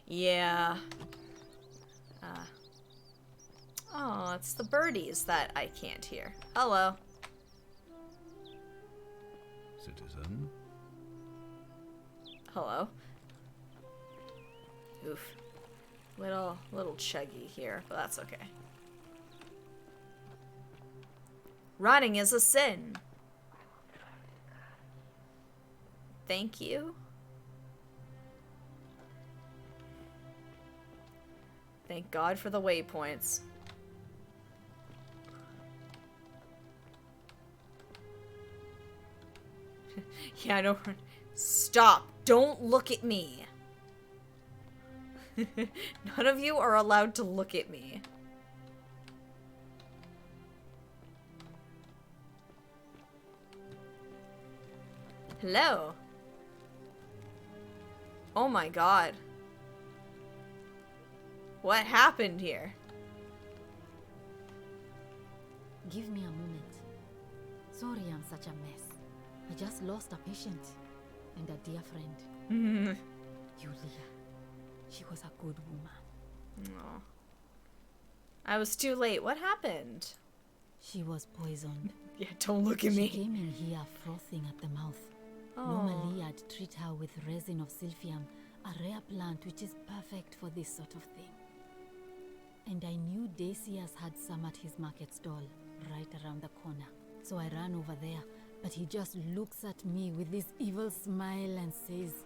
Yeah. Oh, it's the birdies that I can't hear. Hello. Citizen? Hello. Oof. Little chuggy here, but that's okay. Rotting is a sin. Thank you. Thank God for the waypoints. Yeah, I know. Stop. Don't look at me. None of you are allowed to look at me. Hello. Oh my God. What happened here? Give me a moment. Sorry I'm such a mess. I just lost a patient and a dear friend. Yulia. She was a good woman. Aw. I was too late. What happened? She was poisoned. Yeah, don't look at me. She came in here frothing at the mouth. Oh. Normally I'd treat her with resin of silphium, a rare plant which is perfect for this sort of thing. And I knew Decius had some at his market stall, right around the corner. So I ran over there, but he just looks at me with this evil smile and says,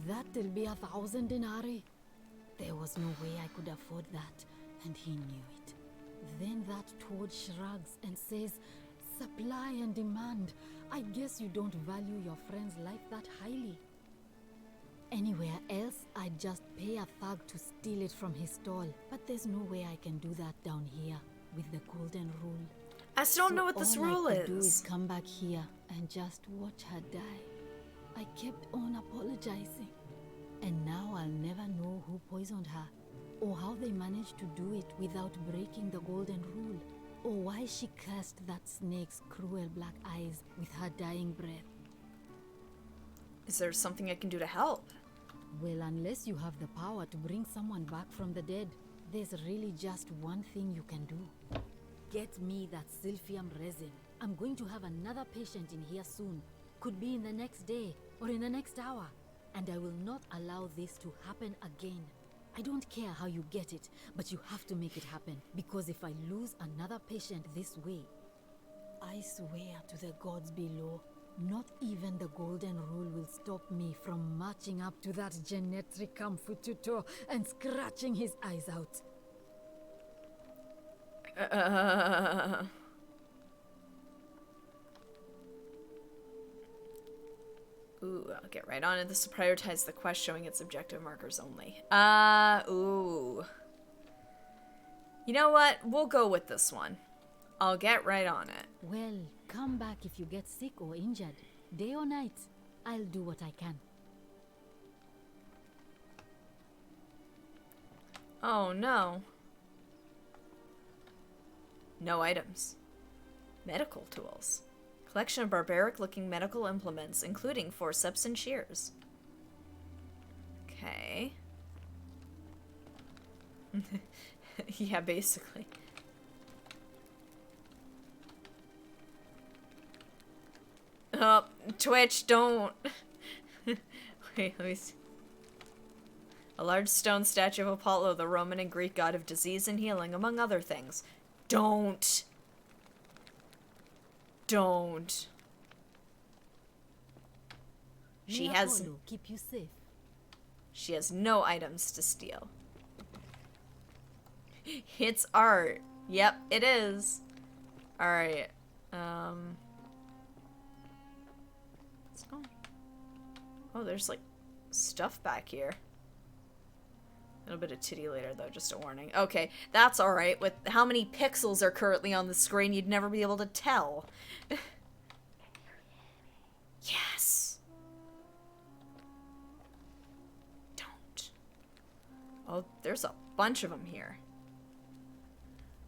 "That'll be 1,000 denarii." There was no way I could afford that, and he knew it. Then that toad shrugs and says, "Supply and demand. I guess you don't value your friend's life that highly." Anywhere else, I'd just pay a thug to steal it from his stall. But there's no way I can do that down here with the golden rule. I still don't know what this rule all I could do is. is come back here and just watch her die. I kept on apologizing. And now I'll never know who poisoned her, or how they managed to do it without breaking the golden rule, or why she cursed that snake's cruel black eyes with her dying breath. Is there something I can do to help? Well, unless you have the power to bring someone back from the dead, there's really just one thing you can do. Get me that silphium resin. I'm going to have another patient in here soon. Could be in the next day, or in the next hour. And I will not allow this to happen again. I don't care how you get it, but you have to make it happen. Because if I lose another patient this way, I swear to the gods below, not even the golden rule will stop me from marching up to that genetricum fututo and scratching his eyes out. Ooh, I'll get right on it. This will prioritize the quest showing its objective markers only. Ooh. You know what? We'll go with this one. I'll get right on it. Well, come back if you get sick or injured. Day or night, I'll do what I can. Oh, no. No items. Medical tools. Collection of barbaric-looking medical implements, including forceps and shears. Okay. Yeah, basically. Oh, Twitch, don't. Wait, let me see. A large stone statue of Apollo, the Roman and Greek god of disease and healing, among other things. Don't. Don't. May Apollo keep you safe. She has no items to steal. It's art. Yep, it is. Alright. Let's go. Oh, there's like stuff back here. A little bit of titty later, though, just a warning. Okay, that's alright. With how many pixels are currently on the screen, you'd never be able to tell. Yes! Don't. Oh, there's a bunch of them here.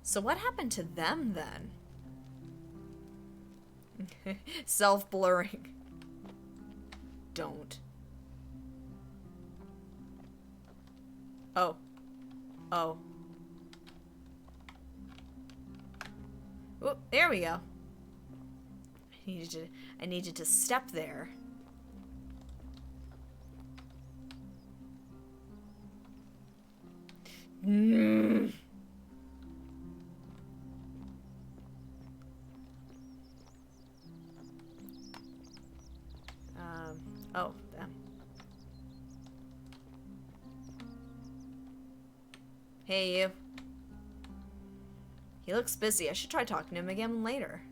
So what happened to them, then? Self-blurring. Don't. Oh. Oh. Oh, there we go. I needed to step there. Oh, them. Hey, you. He looks busy. I should try talking to him again later.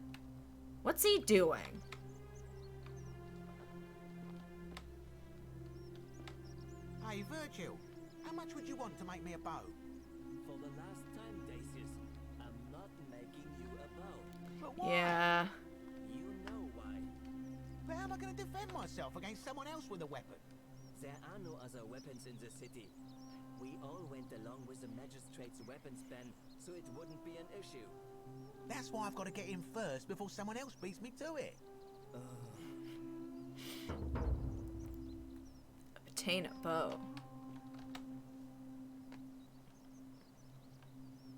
What's he doing? Hey, Virgil, how much would you want to make me a bow? For the last time, Dacius, I'm not making you a bow. But why? Yeah. You know why. But how am I going to defend myself against someone else with a weapon? There are no other weapons in the city. We all went along with the magistrate's weapons ban, so it wouldn't be an issue. That's why I've got to get in first before someone else beats me to it. Obtain a bow.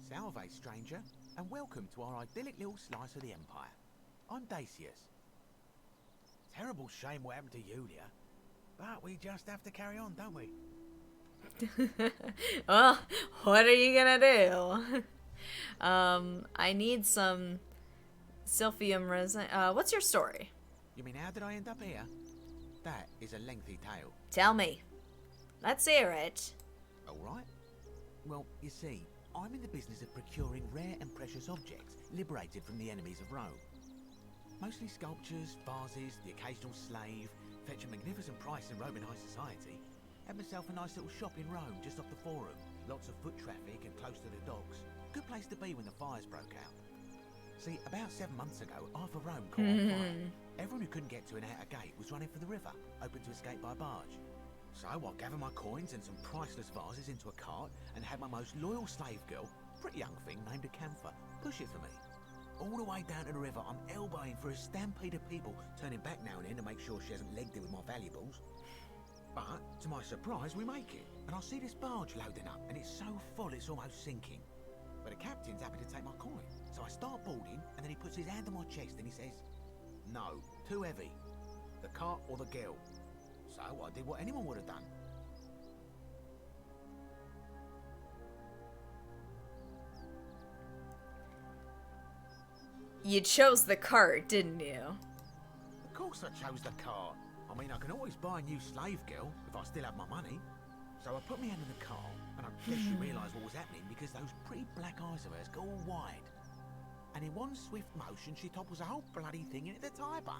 Salve, stranger, and welcome to our idyllic little slice of the Empire. I'm Dacius. Terrible shame what happened to Yulia, but we just have to carry on, don't we? Well, what are you gonna do? I need some silphium resin. What's your story? You mean how did I end up here? That is a lengthy tale. Tell me. Let's hear it. All right. Well, you see, I'm in the business of procuring rare and precious objects liberated from the enemies of Rome. Mostly sculptures, vases, the occasional slave, fetch a magnificent price in Roman high society. Had myself a nice little shop in Rome, just off the Forum. Lots of foot traffic and close to the docks. Good place to be when the fires broke out. See, about 7 months ago, half of Rome caught on fire. Everyone who couldn't get to an outer gate was running for the river, open to escape by barge. So I gathered my coins and some priceless vases into a cart and had my most loyal slave girl, pretty young thing named Acantha, push it for me. All the way down to the river, I'm elbowing for a stampede of people, turning back now and then to make sure she hasn't legged it with my valuables. But, to my surprise, we make it, and I see this barge loading up, and it's so full it's almost sinking. But the captain's happy to take my coin, so I start boarding, and then he puts his hand on my chest and he says, "No, too heavy. The cart or the girl." So I did what anyone would have done. You chose the cart, didn't you? Of course I chose the cart. I mean, I can always buy a new slave girl if I still have my money. So I put my hand in the cart, and I guess she realised what was happening because those pretty black eyes of hers go all wide. And in one swift motion, she topples the whole bloody thing into the Tiber.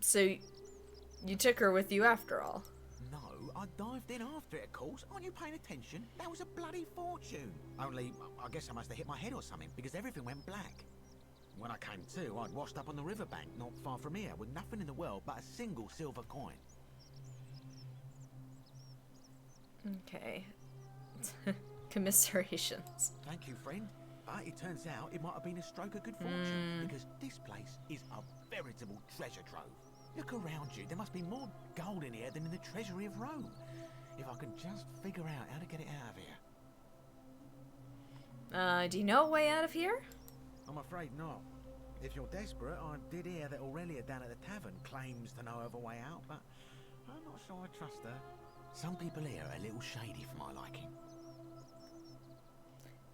So, you took her with you after all? No, I dived in after it, of course. Aren't you paying attention? That was a bloody fortune. Only, I guess I must have hit my head or something because everything went black. When I came to, I'd washed up on the riverbank, not far from here, with nothing in the world but a single silver coin. Okay. Commiserations. Thank you, friend. But it turns out it might have been a stroke of good fortune, because this place is a veritable treasure trove. Look around you. There must be more gold in here than in the treasury of Rome. If I can just figure out how to get it out of here. Do you know a way out of here? I'm afraid not. If you're desperate, I did hear that Aurelia down at the tavern claims to know of a way out, but I'm not sure I trust her. Some people here are a little shady for my liking.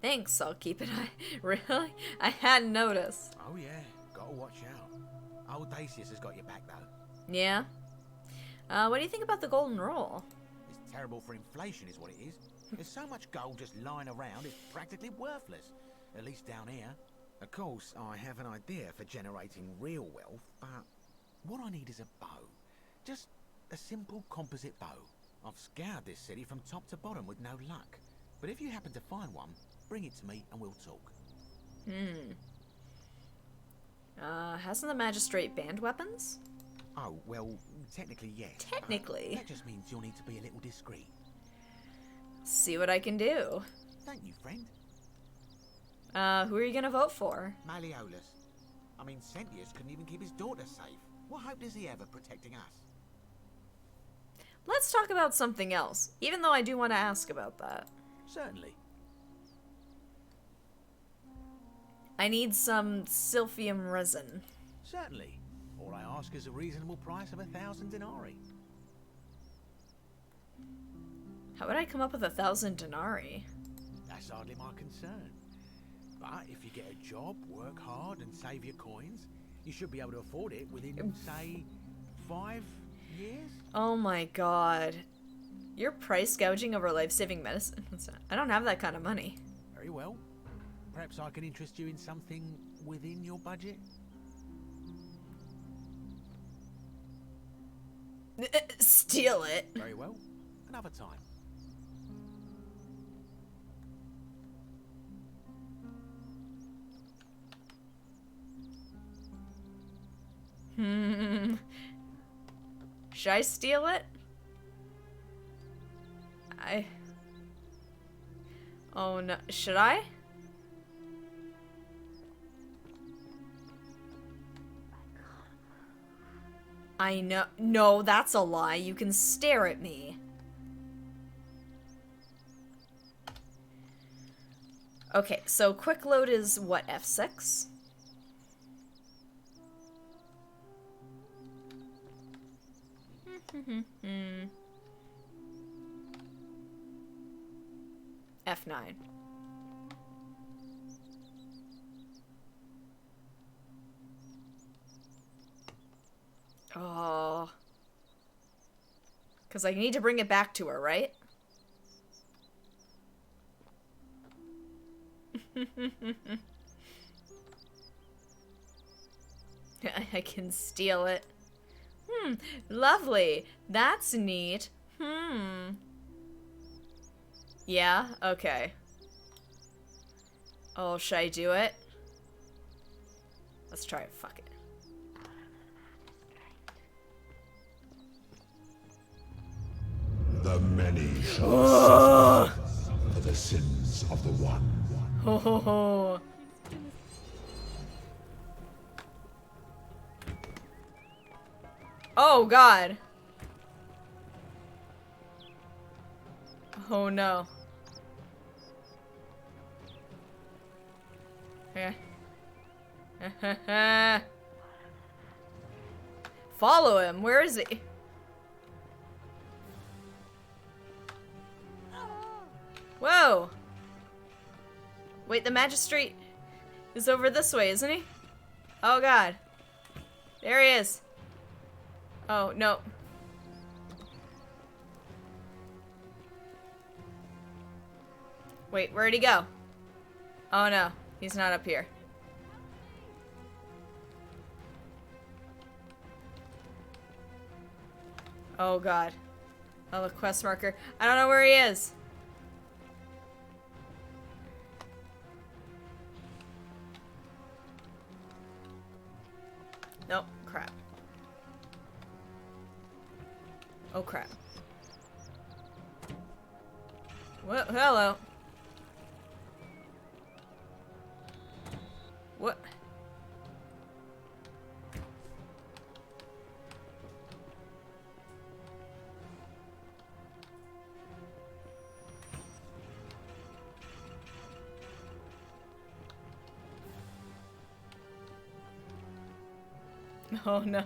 Thanks, I'll keep an eye. Really? I hadn't noticed. Oh yeah, gotta watch out. Old Dacius has got your back though. Yeah? What do you think about the golden rule? It's terrible for inflation is what it is. There's so much gold just lying around, it's practically worthless. At least down here. Of course, I have an idea for generating real wealth, but what I need is a bow. Just a simple composite bow. I've scoured this city from top to bottom with no luck. But if you happen to find one, bring it to me and we'll talk. Hasn't the magistrate banned weapons? Oh, well, technically yes. Technically? That just means you'll need to be a little discreet. See what I can do. Thank you, friend. Who are you gonna vote for? Malleolus. I mean, Sentius couldn't even keep his daughter safe. What hope does he have of protecting us? Let's talk about something else, even though I do want to ask about that. Certainly. I need some silphium resin. Certainly. All I ask is a reasonable price of 1,000 denarii. How would I come up with 1,000 denarii? That's hardly my concern. But if you get a job, work hard, and save your coins, you should be able to afford it within, say, 5 years? Oh my god. You're price gouging over life-saving medicine? I don't have that kind of money. Very well. Perhaps I can interest you in something within your budget? Steal it. Very well. Another time. Should I steal it? Oh no, should I? I know. No, that's a lie. You can stare at me. Okay, so quick load is what, F6? F9. Oh. Because I need to bring it back to her, right? I can steal it. Lovely. That's neat. Yeah, okay. Oh, should I do it? Let's try it. Fuck it. The many shall suffer for the sins of the one. Ho ho ho. Oh god. Oh no. Yeah. Follow him. Where is he? Whoa. Wait, the magistrate is over this way, isn't he? Oh god. There he is. Oh, no. Wait, where'd he go? Oh no, he's not up here. Oh god. Oh, the quest marker. I don't know where he is. Nope, crap. Oh crap. Well, hello. What? Oh no.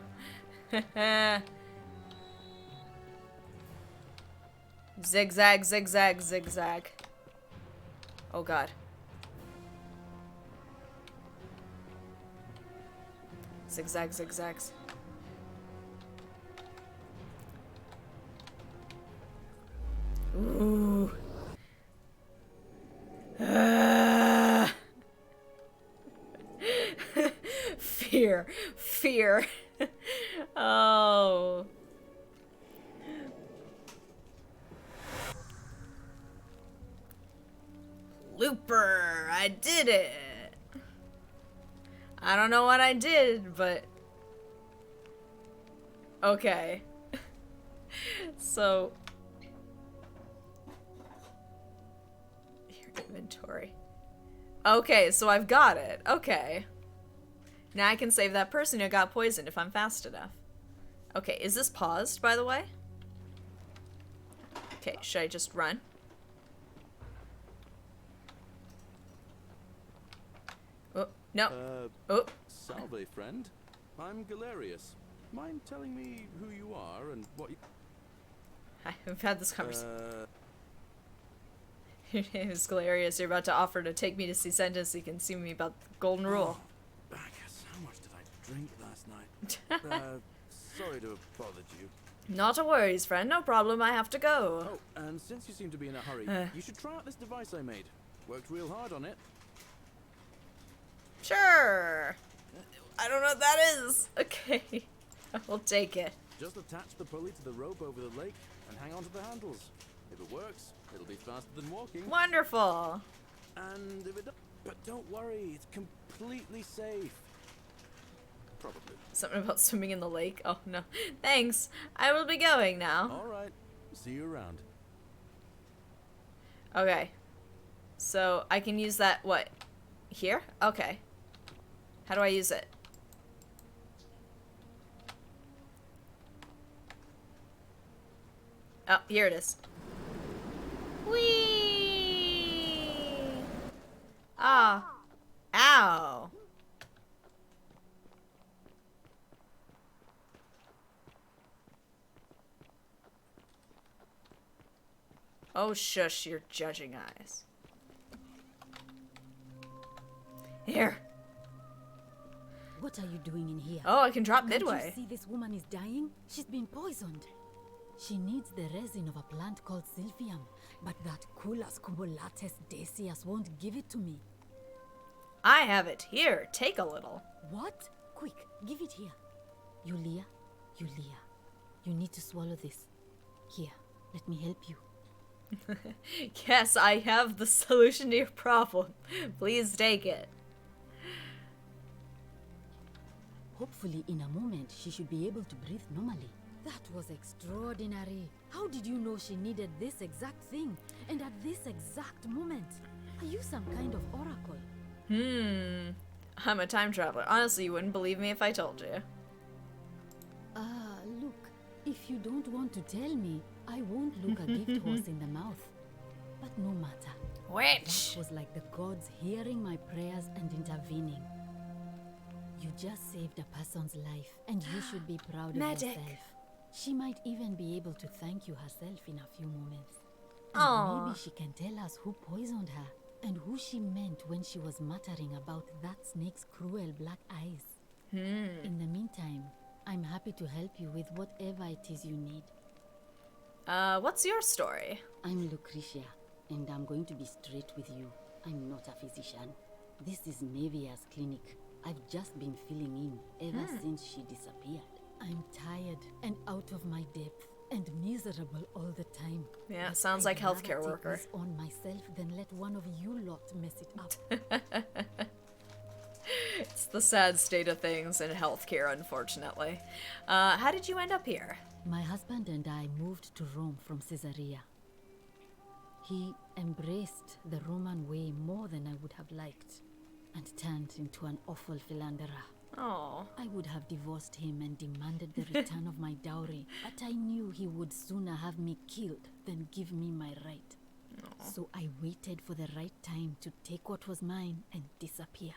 Zigzag, zigzag, zigzag. Oh god. Zigzag, zigzags. Ooh. Fear. Fear. Oh. Looper, I did it. I don't know what I did, but okay. So your inventory. Okay, so I've got it. Okay. Now I can save that person who got poisoned if I'm fast enough. Okay, is this paused, by the way? Okay, should I just run? Oh, no. Oh. Salve, friend. I'm Galerius. Mind telling me who you are and what you... I've had this conversation. Your name is Galerius. You're about to offer to take me to see sentence so you can see me about the golden rule. Bacchus, how much did I drink last night? Sorry to have bothered you. Not a worries, friend. No problem. I have to go. Oh, and since you seem to be in a hurry, you should try out this device I made. Worked real hard on it. Sure. I don't know what that is. Okay. I will take it. Just attach the pulley to the rope over the lake and hang on to the handles. If it works, it'll be faster than walking. Wonderful. And if it doesn't... But don't worry, it's completely safe. Probably. Something about swimming in the lake? Oh, no. Thanks. I will be going now. Alright. See you around. Okay. So, I can use that, what? Here? Okay. How do I use it? Oh, here it is. Whee! Ah. Ow. Oh, shush your judging eyes. Here. What are you doing in here? Oh, I can drop Can't midway. you see this woman is dying? She's been poisoned. She needs the resin of a plant called silphium, but that Culus cumulatus decius won't give it to me. I have it. Here, take a little. What? Quick, give it here. Yulia, you need to swallow this. Here, let me help you. Yes, I have the solution to your problem. Please take it. Hopefully, in a moment, she should be able to breathe normally. That was extraordinary. How did you know she needed this exact thing? And at this exact moment? Are you some kind of oracle? I'm a time traveler. Honestly, you wouldn't believe me if I told you. Look. If you don't want to tell me, I won't look a gift horse in the mouth. But no matter. Which? That was like the gods hearing my prayers and intervening. You just saved a person's life, and you should be proud of yourself. She might even be able to thank you herself in a few moments. And maybe she can tell us who poisoned her, and who she meant when she was muttering about that snake's cruel black eyes. In the meantime, I'm happy to help you with whatever it is you need. What's your story? I'm Lucretia, and I'm going to be straight with you. I'm not a physician. This is Nevia's clinic. I've just been filling in ever since she disappeared. I'm tired and out of my depth and miserable all the time. Yeah, sounds like healthcare worker. I'd rather take this on myself than let one of you lot mess it up. It's the sad state of things in healthcare, unfortunately. How did you end up here? My husband and I moved to Rome from Caesarea. He embraced the Roman way more than I would have liked, and turned into an awful philanderer. Oh. I would have divorced him and demanded the return of my dowry, but I knew he would sooner have me killed than give me my right. Aww. So I waited for the right time to take what was mine and disappear.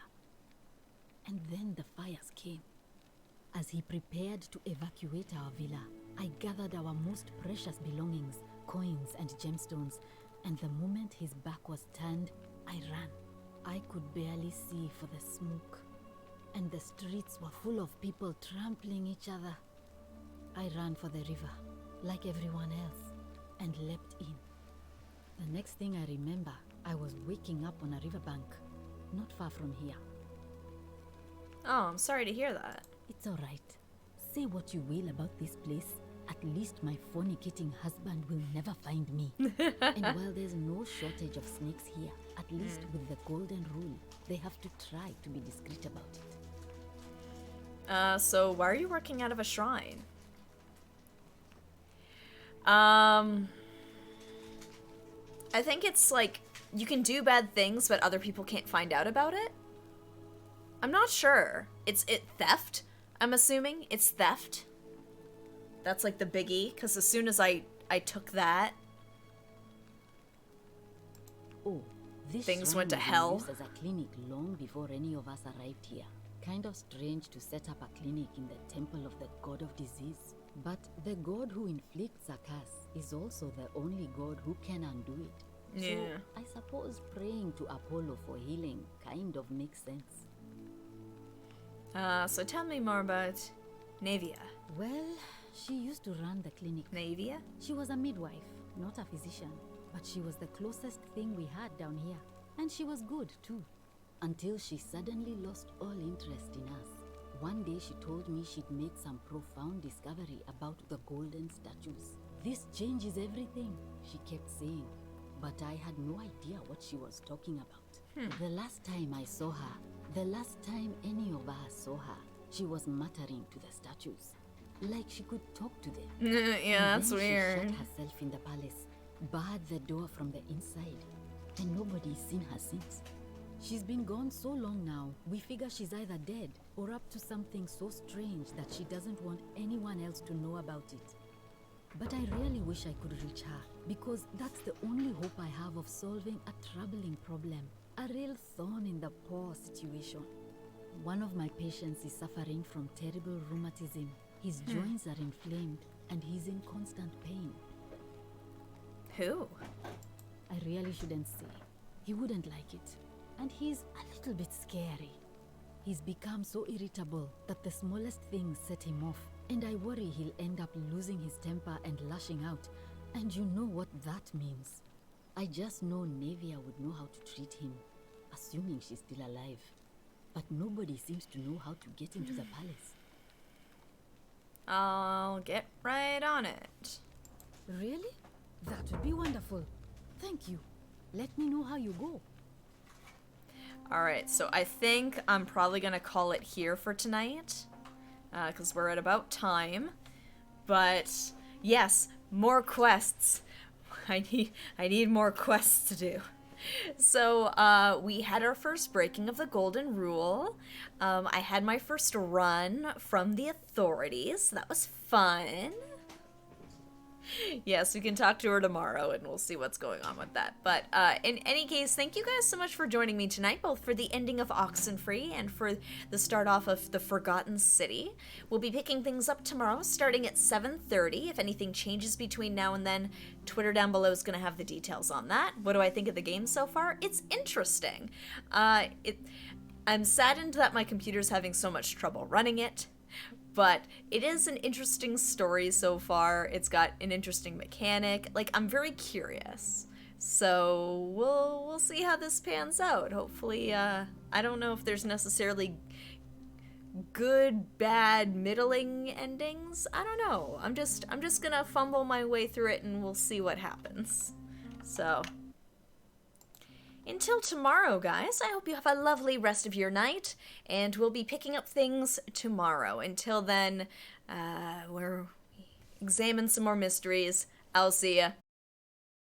And then the fires came. As he prepared to evacuate our villa, I gathered our most precious belongings, coins and gemstones, and the moment his back was turned, I ran. I could barely see for the smoke, and the streets were full of people trampling each other. I ran for the river, like everyone else, and leapt in. The next thing I remember, I was waking up on a riverbank, not far from here. Oh, I'm sorry to hear that. It's all right. Say what you will about this place. At least my fornicating husband will never find me. And while there's no shortage of snakes here, at least with the golden rule, they have to try to be discreet about it. So why are you working out of a shrine? I think it's like, you can do bad things, but other people can't find out about it? I'm not sure. It's theft? I'm assuming it's theft. That's like the biggie, because as soon as I took that, this things went to shrine hell. was used as a clinic long before any of us arrived here. Kind of strange to set up a clinic in the temple of the god of disease. But the god who inflicts a curse is also the only god who can undo it. Yeah. So I suppose praying to Apollo for healing kind of makes sense. So tell me more about Navia. Well, she used to run the clinic. Navia? She was a midwife, not a physician. But she was the closest thing we had down here. And she was good, too. Until she suddenly lost all interest in us. One day she told me she'd made some profound discovery about the golden statues. This changes everything, she kept saying. But I had no idea what she was talking about. The last time I saw her, the last time any of us saw her, she was muttering to the statues. Like she could talk to them. Yeah, that's weird. She shut herself in the palace, barred the door from the inside, and nobody's seen her since. She's been gone so long now, we figure she's either dead or up to something so strange that she doesn't want anyone else to know about it. But I really wish I could reach her, because that's the only hope I have of solving a troubling problem, a real thorn in the paw situation. One of my patients is suffering from terrible rheumatism. His joints are inflamed and he's in constant pain. Who? I really shouldn't say. He wouldn't like it. And he's a little bit scary. He's become so irritable that the smallest things set him off. And I worry he'll end up losing his temper and lashing out. And you know what that means. I just know Navia would know how to treat him, assuming she's still alive. But nobody seems to know how to get into the palace. I'll get right on it. Really? That would be wonderful. Thank you. Let me know how you go. Alright, so I think I'm probably gonna call it here for tonight. Because we're at about time. But, yes, more quests. I need more quests to do. So, we had our first breaking of the Golden Rule. I had my first run from the authorities. That was fun. Yes, we can talk to her tomorrow and we'll see what's going on with that. But in any case, thank you guys so much for joining me tonight, both for the ending of Oxenfree and for the start off of the Forgotten City. We'll be picking things up tomorrow, starting at 7:30. If anything changes between now and then, Twitter down below is going to have the details on that. What do I think of the game so far? It's interesting. I'm saddened that my computer's having so much trouble running it. But it is an interesting story so far. It's got an interesting mechanic. Like, I'm very curious. So we'll see how this pans out. Hopefully, I don't know if there's necessarily good, bad, middling endings. I don't know. I'm just gonna fumble my way through it and we'll see what happens. So until tomorrow, guys, I hope you have a lovely rest of your night, and we'll be picking up things tomorrow. Until then, we'll examine some more mysteries. I'll see ya.